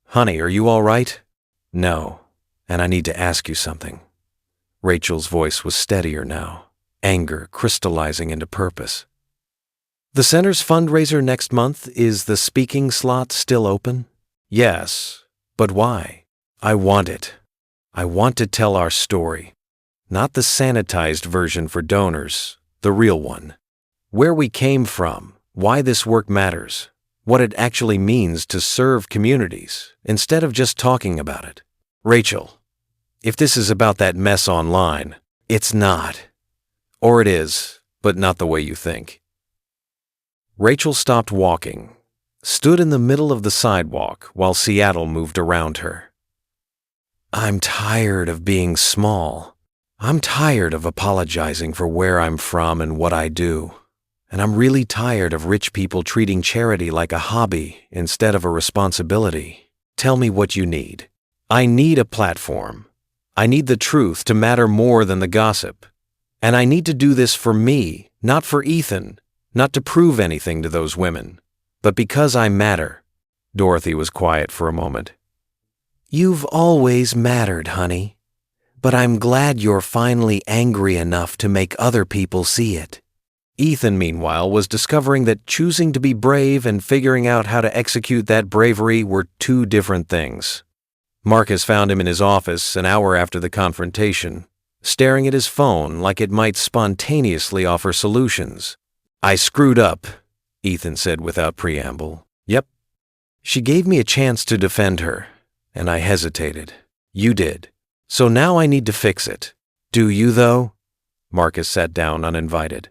Honey, are you all right? No, and I need to ask you something. Rachel's voice was steadier now, anger crystallizing into purpose. The center's fundraiser next month, is the speaking slot still open? Yes, but why? I want it. I want to tell our story. Not the sanitized version for donors, the real one. Where we came from, why this work matters, what it actually means to serve communities, instead of just talking about it. Rachel, if this is about that mess online, it's not. Or it is, but not the way you think. Rachel stopped walking, stood in the middle of the sidewalk while Seattle moved around her. I'm tired of being small. I'm tired of apologizing for where I'm from and what I do. And I'm really tired of rich people treating charity like a hobby instead of a responsibility. Tell me what you need. I need a platform. I need the truth to matter more than the gossip. And I need to do this for me, not for Ethan, not to prove anything to those women, but because I matter. Dorothy was quiet for a moment. You've always mattered, honey. But I'm glad you're finally angry enough to make other people see it. Ethan, meanwhile, was discovering that choosing to be brave and figuring out how to execute that bravery were 2 different things. Marcus found him in his office an hour after the confrontation, staring at his phone like it might spontaneously offer solutions. I screwed up, Ethan said without preamble. Yep. She gave me a chance to defend her, and I hesitated. You did. So now I need to fix it. Do you, though? Marcus sat down uninvited.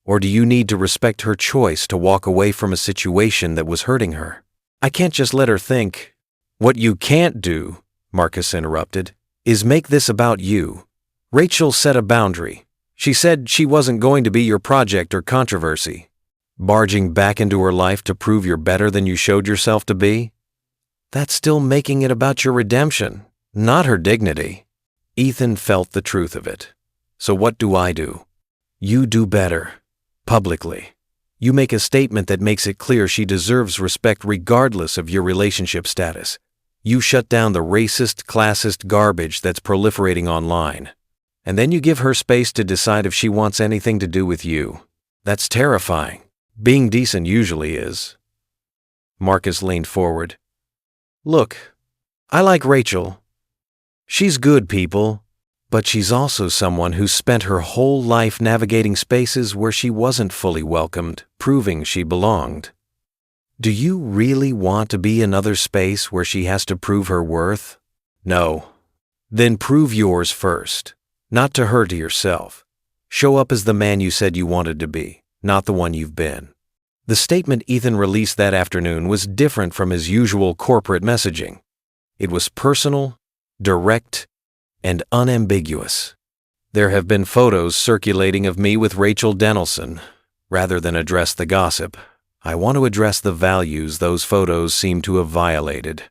Or do you need to respect her choice to walk away from a situation that was hurting her? I can't just let her think. What you can't do, Marcus interrupted, is make this about you. Rachel set a boundary. She said she wasn't going to be your project or controversy. Barging back into her life to prove you're better than you showed yourself to be? That's still making it about your redemption, not her dignity. Ethan felt the truth of it. So what do I do? You do better. Publicly. You make a statement that makes it clear she deserves respect regardless of your relationship status. You shut down the racist, classist garbage that's proliferating online. And then you give her space to decide if she wants anything to do with you. That's terrifying. Being decent usually is. Marcus leaned forward. Look, I like Rachel. She's good, people. But she's also someone who spent her whole life navigating spaces where she wasn't fully welcomed, proving she belonged. Do you really want to be another space where she has to prove her worth? No. Then prove yours first. Not to her, to yourself. Show up as the man you said you wanted to be, not the one you've been. The statement Ethan released that afternoon was different from his usual corporate messaging. It was personal, direct, and unambiguous. There have been photos circulating of me with Rachel Dennelson. Rather than address the gossip, I want to address the values those photos seem to have violated.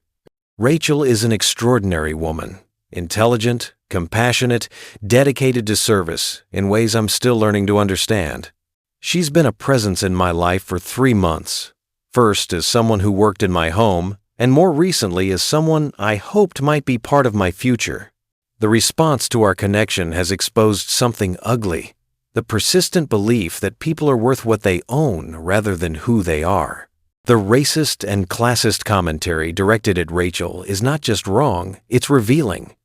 Rachel is an extraordinary woman, intelligent, compassionate, dedicated to service in ways I'm still learning to understand. She's been a presence in my life for 3 months, first as someone who worked in my home, and more recently as someone I hoped might be part of my future. The response to our connection has exposed something ugly, the persistent belief that people are worth what they own rather than who they are. The racist and classist commentary directed at Rachel is not just wrong, it's revealing.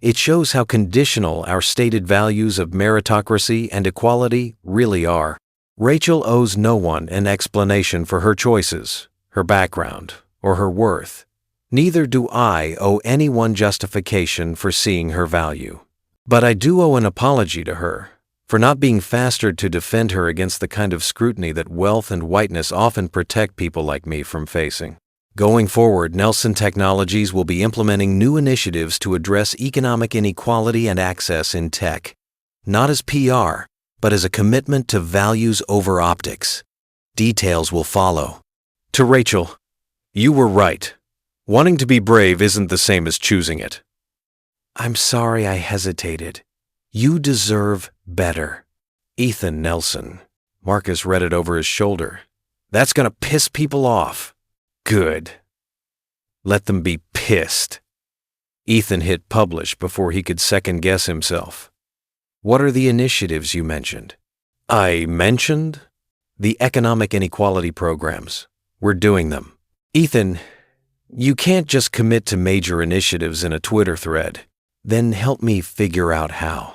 It shows how conditional our stated values of meritocracy and equality really are. Rachel owes no one an explanation for her choices, her background, or her worth. Neither do I owe anyone justification for seeing her value. But I do owe an apology to her for not being faster to defend her against the kind of scrutiny that wealth and whiteness often protect people like me from facing. Going forward, Nelson Technologies will be implementing new initiatives to address economic inequality and access in tech, not as PR, but as a commitment to values over optics. Details will follow. To Rachel, you were right. Wanting to be brave isn't the same as choosing it. I'm sorry I hesitated. You deserve better. Ethan Nelson. Marcus read it over his shoulder. That's gonna piss people off. Good. Let them be pissed. Ethan hit publish before he could second-guess himself. What are the initiatives you mentioned? I mentioned? The economic inequality programs. We're doing them. Ethan, you can't just commit to major initiatives in a Twitter thread. Then help me figure out how.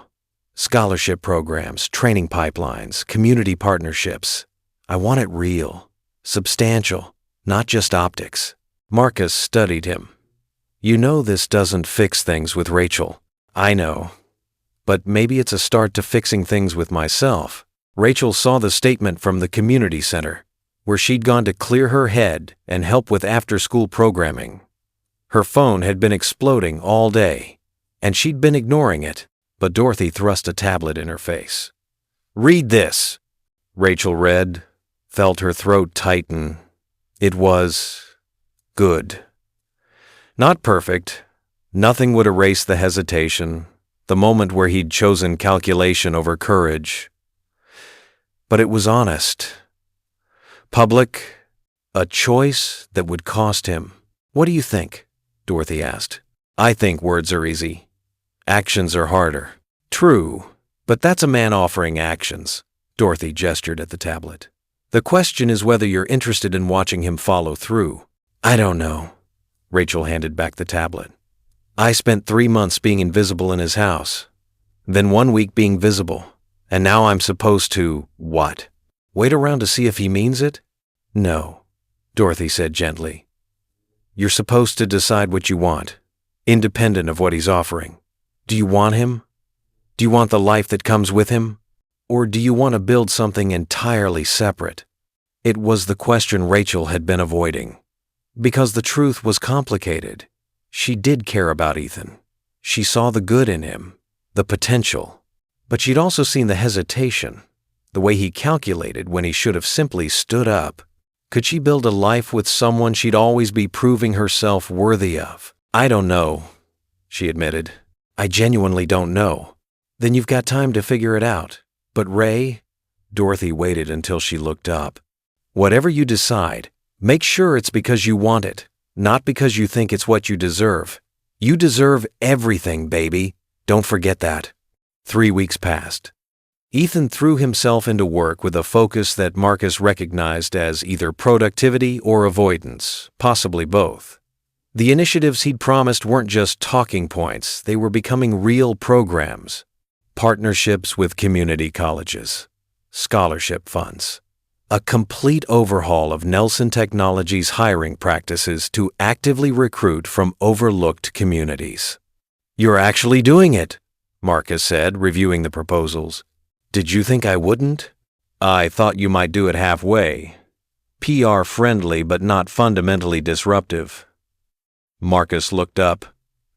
Scholarship programs, training pipelines, community partnerships. I want it real, substantial, not just optics. Marcus studied him. You know this doesn't fix things with Rachel. I know. But maybe it's a start to fixing things with myself. Rachel saw the statement from the community center, where she'd gone to clear her head and help with after-school programming. Her phone had been exploding all day, and she'd been ignoring it, but Dorothy thrust a tablet in her face. Read this. Rachel read, felt her throat tighten. It was good. Not perfect. Nothing would erase the hesitation, the moment where he'd chosen calculation over courage. But it was honest. Public, a choice that would cost him. What do you think? Dorothy asked. I think words are easy. Actions are harder. True, but that's a man offering actions. Dorothy gestured at the tablet. The question is whether you're interested in watching him follow through. I don't know. Rachel handed back the tablet. I spent 3 months being invisible in his house, then 1 week being visible, and now I'm supposed to, what? Wait around to see if he means it? No, Dorothy said gently. You're supposed to decide what you want, independent of what he's offering. Do you want him? Do you want the life that comes with him? Or do you want to build something entirely separate? It was the question Rachel had been avoiding, because the truth was complicated. She did care about Ethan. She saw the good in him, the potential. But she'd also seen the hesitation, the way he calculated when he should have simply stood up. Could she build a life with someone she'd always be proving herself worthy of? I don't know, she admitted. I genuinely don't know. Then you've got time to figure it out. But Ray, Dorothy waited until she looked up. Whatever you decide, make sure it's because you want it, not because you think it's what you deserve. You deserve everything, baby. Don't forget that. 3 weeks passed. Ethan threw himself into work with a focus that Marcus recognized as either productivity or avoidance, possibly both. The initiatives he'd promised weren't just talking points, they were becoming real programs. Partnerships with community colleges, scholarship funds, a complete overhaul of Nelson Technologies' hiring practices to actively recruit from overlooked communities. You're actually doing it, Marcus said, reviewing the proposals. Did you think I wouldn't? I thought you might do it halfway. PR-friendly but not fundamentally disruptive. Marcus looked up.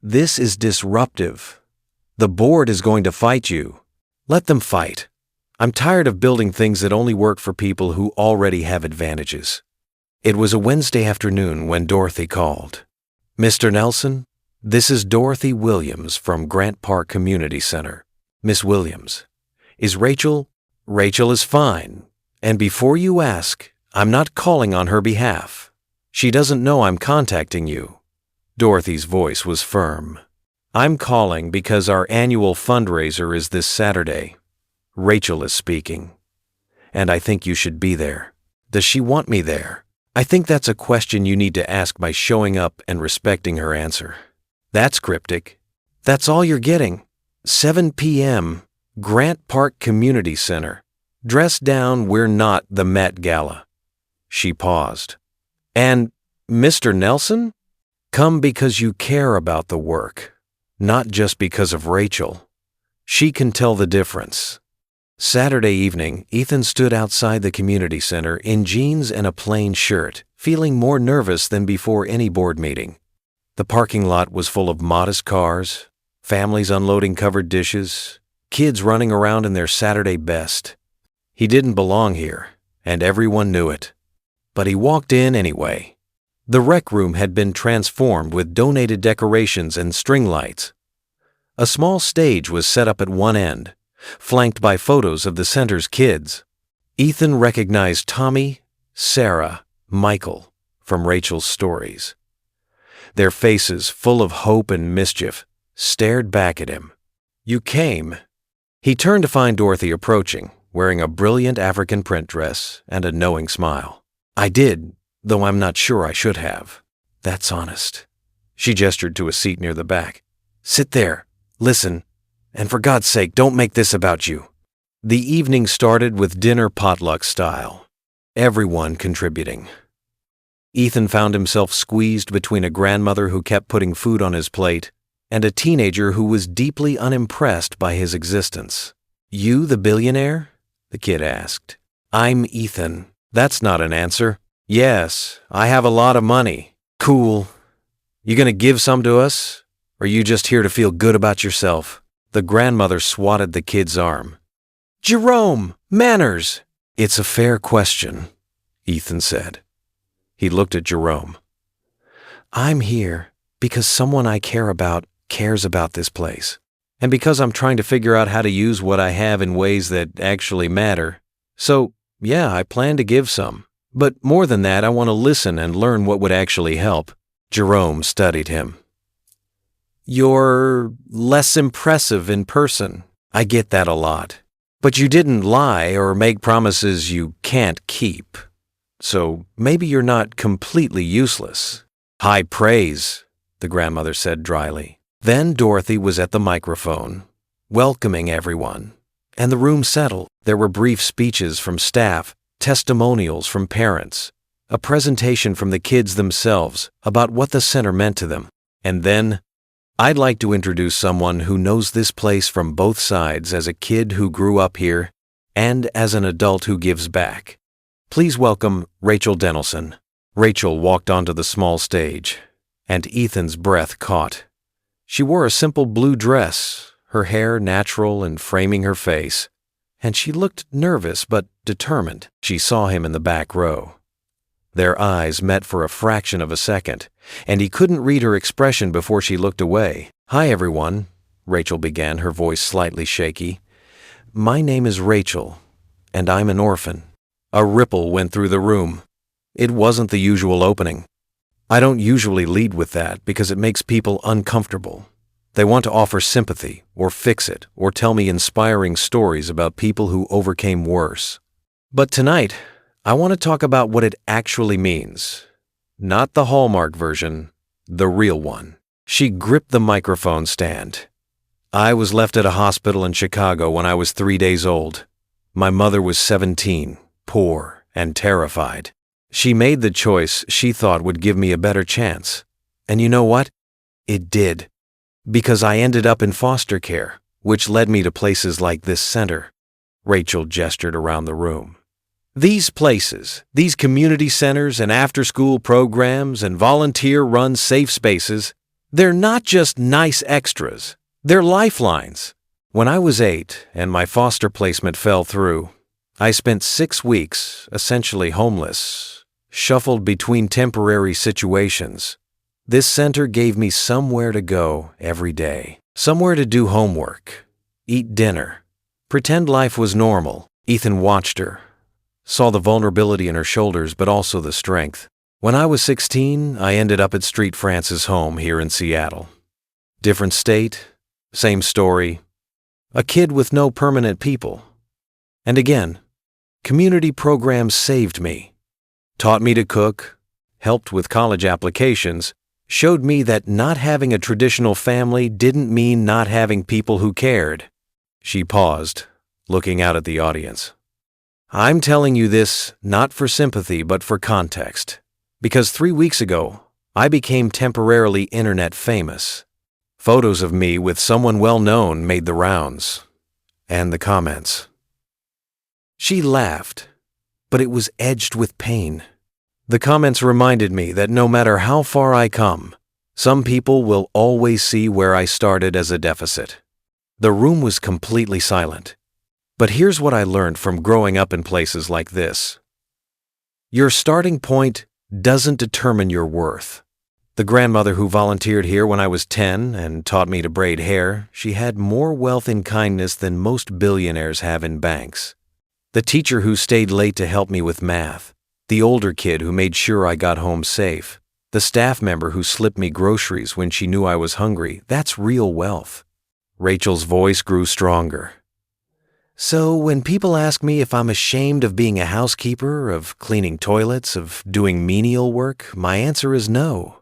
This is disruptive. The board is going to fight you. Let them fight. I'm tired of building things that only work for people who already have advantages. It was a Wednesday afternoon when Dorothy called. Mr. Nelson, this is Dorothy Williams from Grant Park Community Center. Miss Williams. Is Rachel? Rachel is fine. And before you ask, I'm not calling on her behalf. She doesn't know I'm contacting you. Dorothy's voice was firm. I'm calling because our annual fundraiser is this Saturday. Rachel is speaking. And I think you should be there. Does she want me there? I think that's a question you need to ask by showing up and respecting her answer. That's cryptic. That's all you're getting. 7 p.m., Grant Park Community Center. Dress down, we're not the Met Gala. She paused. And, Mr. Nelson? Come because you care about the work, not just because of Rachel. She can tell the difference. Saturday evening, Ethan stood outside the community center in jeans and a plain shirt, feeling more nervous than before any board meeting. The parking lot was full of modest cars, families unloading covered dishes, kids running around in their Saturday best. He didn't belong here, and everyone knew it. But he walked in anyway. The rec room had been transformed with donated decorations and string lights. A small stage was set up at one end, flanked by photos of the center's kids. Ethan recognized Tommy, Sarah, Michael from Rachel's stories. Their faces, full of hope and mischief, stared back at him. You came. He turned to find Dorothy approaching, wearing a brilliant African print dress and a knowing smile. I did, though I'm not sure I should have. That's honest. She gestured to a seat near the back. Sit there, listen, and for God's sake, don't make this about you. The evening started with dinner potluck style, everyone contributing. Ethan found himself squeezed between a grandmother who kept putting food on his plate and a teenager who was deeply unimpressed by his existence. You the billionaire? The kid asked. I'm Ethan. That's not an answer. Yes, I have a lot of money. Cool. You gonna give some to us? Or are you just here to feel good about yourself? The grandmother swatted the kid's arm. Jerome, manners! It's a fair question, Ethan said. He looked at Jerome. I'm here because someone I care about cares about this place. And because I'm trying to figure out how to use what I have in ways that actually matter. So, yeah, I plan to give some. But more than that, I want to listen and learn what would actually help. Jerome studied him. You're less impressive in person. I get that a lot. But you didn't lie or make promises you can't keep. So maybe you're not completely useless. High praise, the grandmother said dryly. Then Dorothy was at the microphone, welcoming everyone. And the room settled. There were brief speeches from staff, testimonials from parents, a presentation from the kids themselves about what the center meant to them. And then, I'd like to introduce someone who knows this place from both sides as a kid who grew up here and as an adult who gives back. Please welcome Rachel Dennelson. Rachel walked onto the small stage. and Ethan's breath caught. She wore a simple blue dress, her hair natural and framing her face, and she looked nervous but determined. She saw him in the back row. Their eyes met for a fraction of a second, and he couldn't read her expression before she looked away. "Hi, everyone," Rachel began, her voice slightly shaky. "My name is Rachel, and I'm an orphan." A ripple went through the room. It wasn't the usual opening. I don't usually lead with that because it makes people uncomfortable. They want to offer sympathy, or fix it, or tell me inspiring stories about people who overcame worse. But tonight, I want to talk about what it actually means. Not the Hallmark version, the real one. She gripped the microphone stand. "I was left at a hospital in Chicago when I was 3 days old. My mother was 17, poor, and terrified. She made the choice she thought would give me a better chance. And you know what? It did. Because I ended up in foster care, which led me to places like this center." Rachel gestured around the room. "These places, these community centers and after-school programs and volunteer-run safe spaces, they're not just nice extras. They're lifelines. When I was 8 and my foster placement fell through, I spent 6 weeks, essentially homeless, shuffled between temporary situations. This center gave me somewhere to go every day, somewhere to do homework, eat dinner, pretend life was normal." Ethan watched her, saw the vulnerability in her shoulders but also the strength. "When I was 16, I ended up at Street Francis' home here in Seattle. Different state, same story. A kid with no permanent people. And again, community programs saved me, taught me to cook, helped with college applications, showed me that not having a traditional family didn't mean not having people who cared." She paused, looking out at the audience. "I'm telling you this not for sympathy but for context, because 3 weeks ago, I became temporarily internet famous. Photos of me with someone well-known made the rounds, and the comments." She laughed, but it was edged with pain. "The comments reminded me that no matter how far I come, some people will always see where I started as a deficit." The room was completely silent. But here's what I learned from growing up in places like this. Your starting point doesn't determine your worth. The grandmother who volunteered here when I was 10 and taught me to braid hair, she had more wealth and kindness than most billionaires have in banks. The teacher who stayed late to help me with math, the older kid who made sure I got home safe, the staff member who slipped me groceries when she knew I was hungry, that's real wealth. Rachel's voice grew stronger. "So when people ask me if I'm ashamed of being a housekeeper, of cleaning toilets, of doing menial work, my answer is no.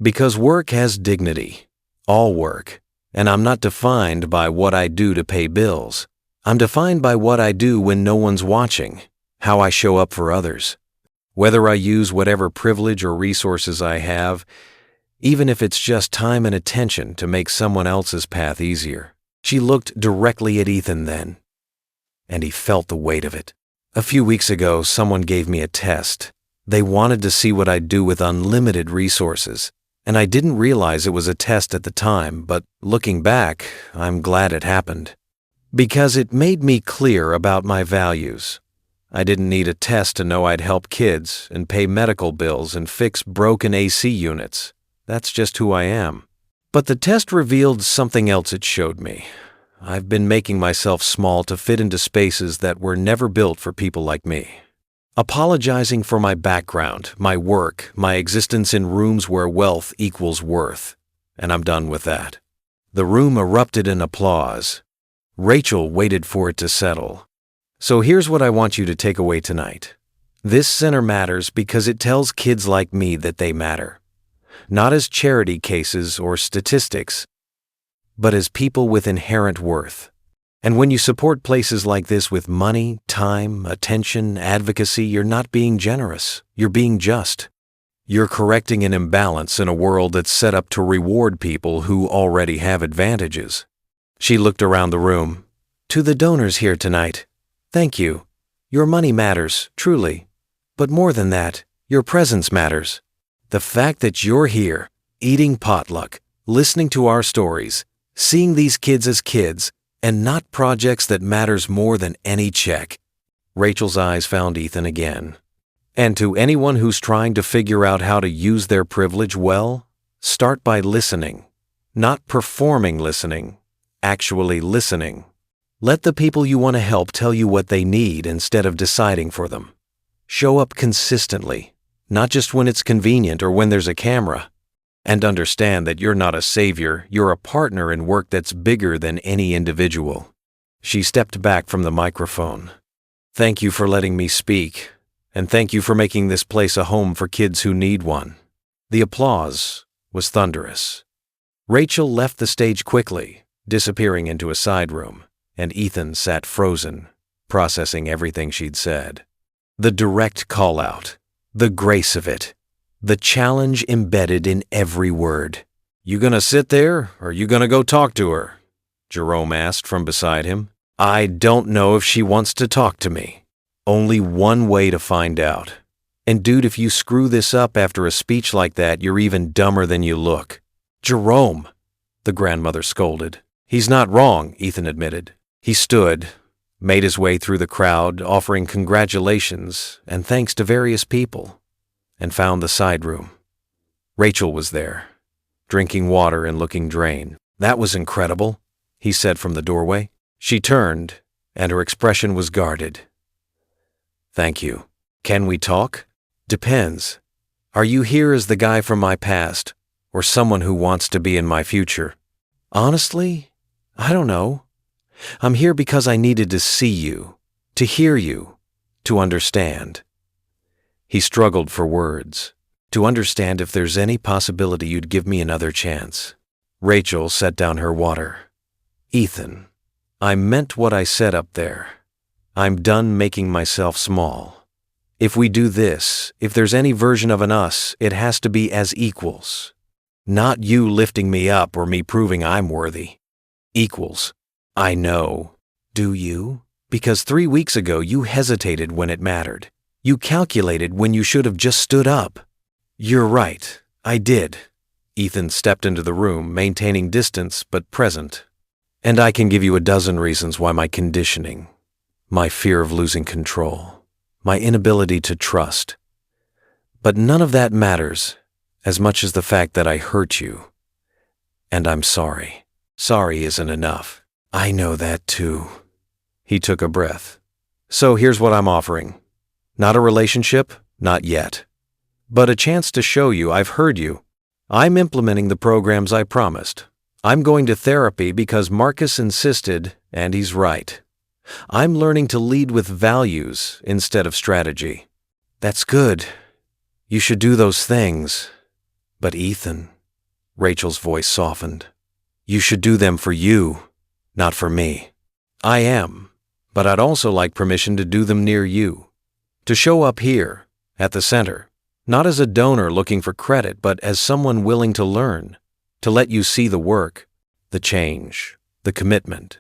Because work has dignity, all work, and I'm not defined by what I do to pay bills. I'm defined by what I do when no one's watching, how I show up for others. Whether I use whatever privilege or resources I have, even if it's just time and attention to make someone else's path easier." She looked directly at Ethan then, and he felt the weight of it. "A few weeks ago, someone gave me a test. They wanted to see what I'd do with unlimited resources, and I didn't realize it was a test at the time, but looking back, I'm glad it happened. Because it made me clear about my values. I didn't need a test to know I'd help kids and pay medical bills and fix broken AC units. That's just who I am. But the test revealed something else it showed me. I've been making myself small to fit into spaces that were never built for people like me. Apologizing for my background, my work, my existence in rooms where wealth equals worth. And I'm done with that." The room erupted in applause. Rachel waited for it to settle. "So here's what I want you to take away tonight. This center matters because it tells kids like me that they matter. Not as charity cases or statistics, but as people with inherent worth. And when you support places like this with money, time, attention, advocacy, you're not being generous. You're being just. You're correcting an imbalance in a world that's set up to reward people who already have advantages." She looked around the room. "To the donors here tonight, thank you. Your money matters, truly. But more than that, your presence matters. The fact that you're here, eating potluck, listening to our stories, seeing these kids as kids, and not projects that matters more than any check. Rachel's eyes found Ethan again. And to anyone who's trying to figure out how to use their privilege well, start by listening. Not performing listening, actually listening. Let the people you want to help tell you what they need instead of deciding for them. Show up consistently, not just when it's convenient or when there's a camera. And understand that you're not a savior, you're a partner in work that's bigger than any individual. She stepped back from the microphone. Thank you for letting me speak, and thank you for making this place a home for kids who need one. The applause was thunderous. Rachel left the stage quickly, disappearing into a side room, and Ethan sat frozen, processing everything she'd said. The direct call-out, the grace of it, the challenge embedded in every word. "You gonna sit there, or you gonna go talk to her?" Jerome asked from beside him. "I don't know if she wants to talk to me. Only one way to find out. And dude, if you screw this up after a speech like that, you're even dumber than you look." "Jerome," the grandmother scolded. "He's not wrong," Ethan admitted. He stood, made his way through the crowd, offering congratulations and thanks to various people, and found the side room. Rachel was there, drinking water and looking drained. "That was incredible," he said from the doorway. She turned, and her expression was guarded. "Thank you. Can we talk?" "Depends. Are you here as the guy from my past, or someone who wants to be in my future?" "Honestly, I don't know. I'm here because I needed to see you, to hear you, to understand." He struggled for words. "To understand if there's any possibility you'd give me another chance." Rachel set down her water. "Ethan, I meant what I said up there. I'm done making myself small. If we do this, if there's any version of an us, it has to be as equals. Not you lifting me up or me proving I'm worthy. Equals. I know. Do you? Because 3 weeks ago you hesitated when it mattered. You calculated when you should have just stood up." "You're right. I did." Ethan stepped into the room, maintaining distance but present. "And I can give you a dozen reasons why my conditioning, my fear of losing control, my inability to trust. But none of that matters as much as the fact that I hurt you. And I'm sorry. Sorry isn't enough. I know that too." He took a breath. "So here's what I'm offering. Not a relationship, not yet. But a chance to show you I've heard you. I'm implementing the programs I promised. I'm going to therapy because Marcus insisted, and he's right. I'm learning to lead with values instead of strategy." "That's good. You should do those things. But Ethan," Rachel's voice softened, "you should do them for you, not for me." "I am, but I'd also like permission to do them near you. To show up here, at the center, not as a donor looking for credit, but as someone willing to learn, to let you see the work, the change, the commitment.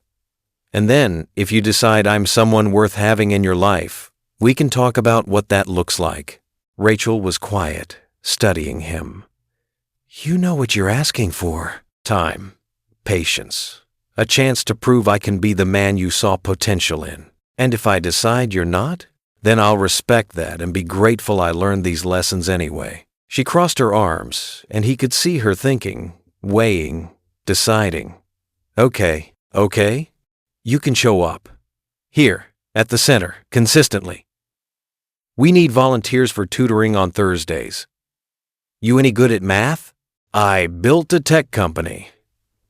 And then, if you decide I'm someone worth having in your life, we can talk about what that looks like." Rachel was quiet, studying him. "You know what you're asking for." "Time, patience, a chance to prove I can be the man you saw potential in. And if I decide you're not, then I'll respect that and be grateful I learned these lessons anyway." She crossed her arms, and he could see her thinking, weighing, deciding. Okay. You can show up. Here, at the center, consistently. We need volunteers for tutoring on Thursdays. You any good at math? I built a tech company.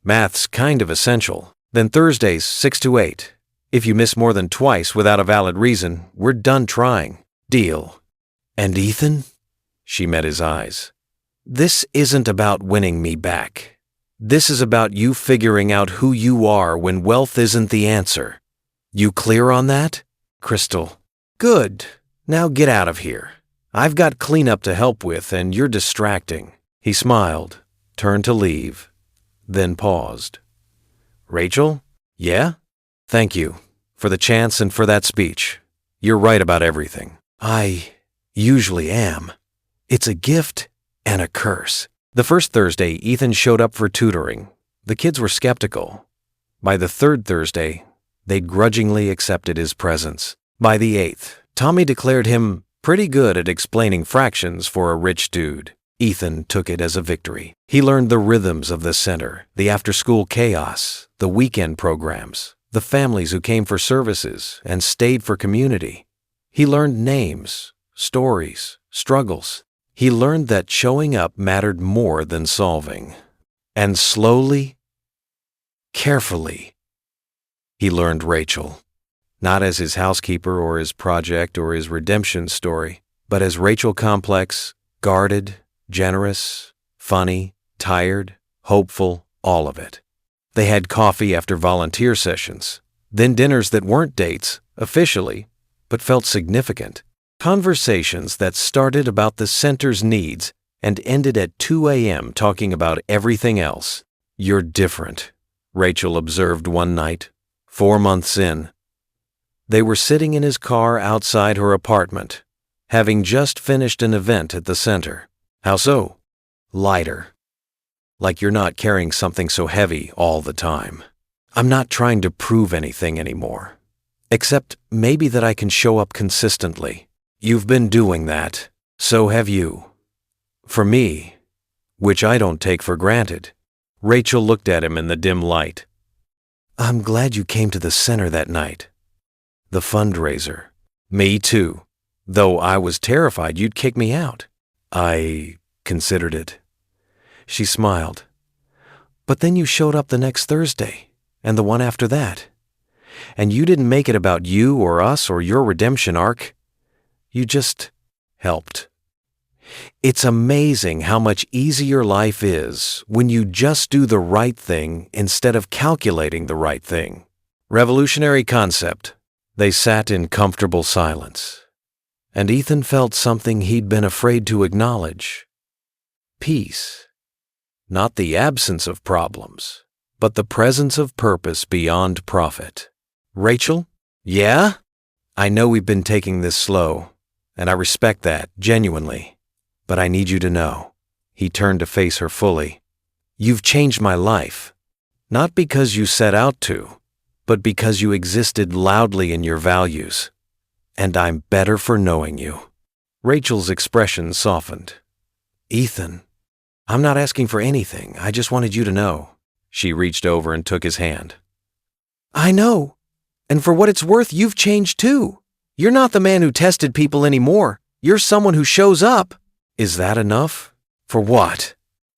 Math's kind of essential. Then Thursdays, 6 to 8. If you miss more than twice without a valid reason, we're done trying. Deal." "And Ethan?" She met his eyes. "This isn't about winning me back. This is about you figuring out who you are when wealth isn't the answer. You clear on that?" "Crystal." "Good. Now get out of here. I've got cleanup to help with, and you're distracting." He smiled, turned to leave, then paused. "Rachel? Yeah? Thank you for the chance and for that speech. You're right about everything." "I usually am. It's a gift and a curse." The first Thursday, Ethan showed up for tutoring. The kids were skeptical. By the third Thursday, they grudgingly accepted his presence. By the eighth, Tommy declared him pretty good at explaining fractions for a rich dude. Ethan took it as a victory. He learned the rhythms of the center, the after-school chaos, the weekend programs, the families who came for services and stayed for community. He learned names, stories, struggles. He learned that showing up mattered more than solving. And slowly, carefully, he learned Rachel. Not as his housekeeper or his project or his redemption story, but as Rachel complex, guarded, generous, funny, tired, hopeful, all of it. They had coffee after volunteer sessions, then dinners that weren't dates, officially, but felt significant. Conversations that started about the center's needs and ended at 2 a.m. talking about everything else. "You're different," Rachel observed one night, 4 months in. They were sitting in his car outside her apartment, having just finished an event at the center. "How so?" "Lighter. Like you're not carrying something so heavy all the time." "I'm not trying to prove anything anymore. Except maybe that I can show up consistently." "You've been doing that. So have you. For me, which I don't take for granted." Rachel looked at him in the dim light. "I'm glad you came to the center that night." "The fundraiser." "Me too. Though I was terrified you'd kick me out." "I considered it." She smiled. "But then you showed up the next Thursday, and the one after that. And you didn't make it about you or us or your redemption arc. You just helped." It's amazing how much easier life is when you just do the right thing instead of calculating the right thing. Revolutionary concept. They sat in comfortable silence, and Ethan felt something he'd been afraid to acknowledge. Peace. Not the absence of problems, but the presence of purpose beyond profit. "Rachel?" "Yeah?" "I know we've been taking this slow, and I respect that, genuinely. But I need you to know." He turned to face her fully. "You've changed my life. Not because you set out to, but because you existed loudly in your values. And I'm better for knowing you." Rachel's expression softened. "Ethan, I'm not asking for anything. I just wanted you to know." She reached over and took his hand. "I know. And for what it's worth, you've changed too. You're not the man who tested people anymore. You're someone who shows up." "Is that enough? For what?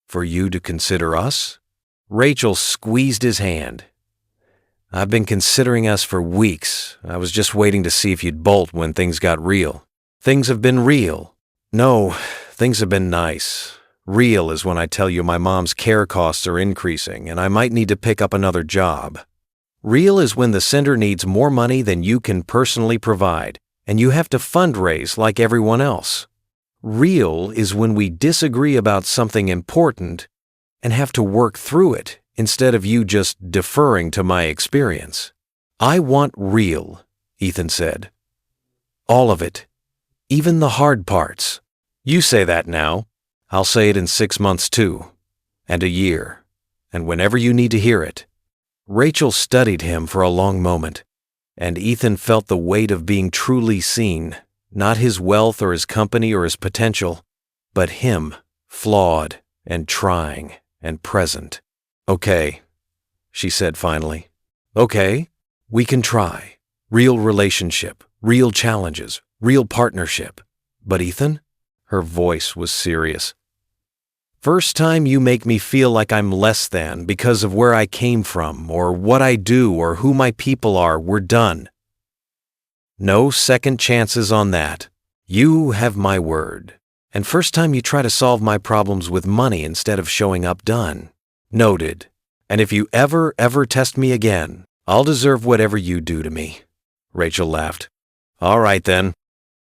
For you to consider us?" Rachel squeezed his hand. "I've been considering us for weeks. I was just waiting to see if you'd bolt when things got real." "Things have been real." "No, things have been nice. Real is when I tell you my mom's care costs are increasing and I might need to pick up another job. Real is when the center needs more money than you can personally provide, and you have to fundraise like everyone else. Real is when we disagree about something important and have to work through it instead of you just deferring to my experience." "I want real," Ethan said. "All of it. Even the hard parts." "You say that now. I'll say it in 6 months too. And a year. And whenever you need to hear it." Rachel studied him for a long moment, and Ethan felt the weight of being truly seen, not his wealth or his company or his potential, but him, flawed and trying and present. "Okay," she said finally. "Okay, we can try. Real relationship, real challenges, real partnership. But Ethan?" Her voice was serious. "First time you make me feel like I'm less than because of where I came from or what I do or who my people are, we're done. No second chances on that. You have my word. And first time you try to solve my problems with money instead of showing up done. Noted. And if you ever test me again, I'll deserve whatever you do to me." Rachel laughed. "All right then.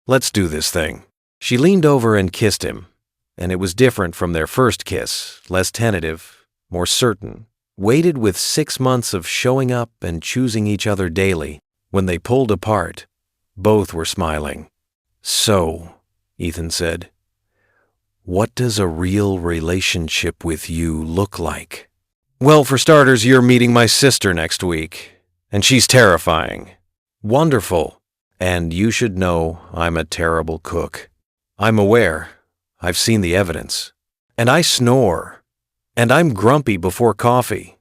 Let's do this thing." She leaned over and kissed him, and it was different from their first kiss, less tentative, more certain, weighted with 6 months of showing up and choosing each other daily. When they pulled apart, both were smiling. "So," Ethan said, What does a real relationship with you look like? Well, for starters, you're meeting my sister next week, and she's terrifying. Wonderful. And you should know I'm a terrible cook. I'm aware. I've seen the evidence. And I snore. And I'm grumpy before coffee.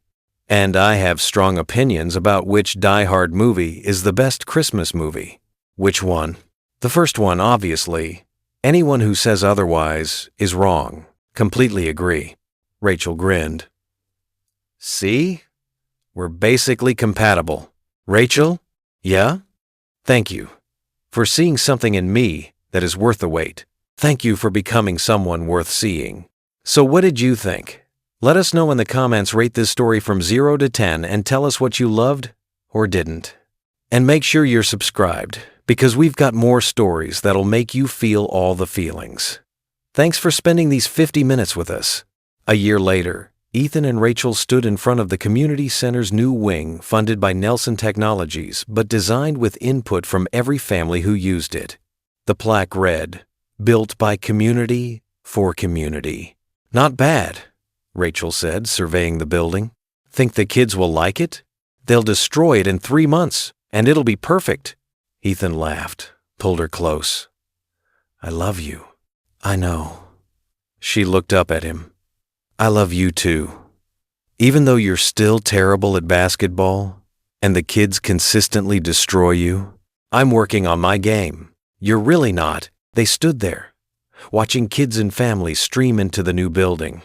And I have strong opinions about which Die Hard movie is the best Christmas movie. Which one? The first one, obviously. Anyone who says otherwise is wrong. Completely agree. Rachel grinned. See? We're basically compatible. Rachel? Yeah? Thank you for seeing something in me that is worth the wait. Thank you for becoming someone worth seeing. So what did you think? Let us know in the comments. Rate this story from 0 to 10 and tell us what you loved or didn't. And make sure you're subscribed, because we've got more stories that'll make you feel all the feelings. Thanks for spending these 50 minutes with us. A year later, Ethan and Rachel stood in front of the community center's new wing, funded by Nelson Technologies, but designed with input from every family who used it. The plaque read, "Built by community for community." Not bad, Rachel said, surveying the building. Think the kids will like it? They'll destroy it in 3 months, and it'll be perfect. Ethan laughed, pulled her close. I love you. I know. She looked up at him. I love you too. Even though you're still terrible at basketball, and the kids consistently destroy you, I'm working on my game. You're really not. They stood there, watching kids and families stream into the new building.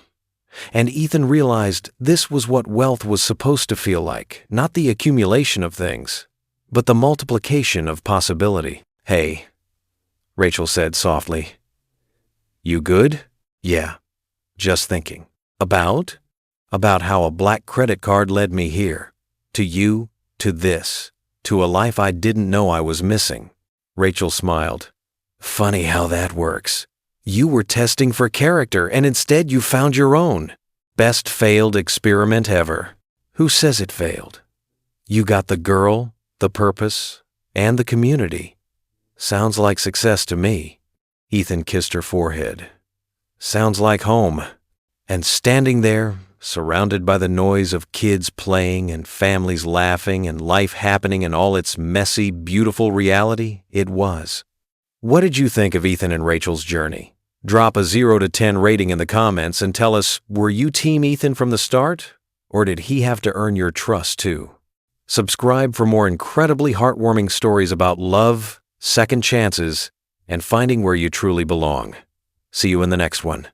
And Ethan realized this was what wealth was supposed to feel like, not the accumulation of things, but the multiplication of possibility. Hey, Rachel said softly. You good? Yeah, just thinking. About how a black credit card led me here, to you, to this, to a life I didn't know I was missing. Rachel smiled. Funny how that works. You were testing for character, and instead you found your own. Best failed experiment ever. Who says it failed? You got the girl, the purpose, and the community. Sounds like success to me. Ethan kissed her forehead. Sounds like home. And standing there, surrounded by the noise of kids playing and families laughing and life happening in all its messy, beautiful reality, it was. What did you think of Ethan and Rachel's journey? Drop a 0 to 10 rating in the comments and tell us, were you Team Ethan from the start? Or did he have to earn your trust too? Subscribe for more incredibly heartwarming stories about love, second chances, and finding where you truly belong. See you in the next one.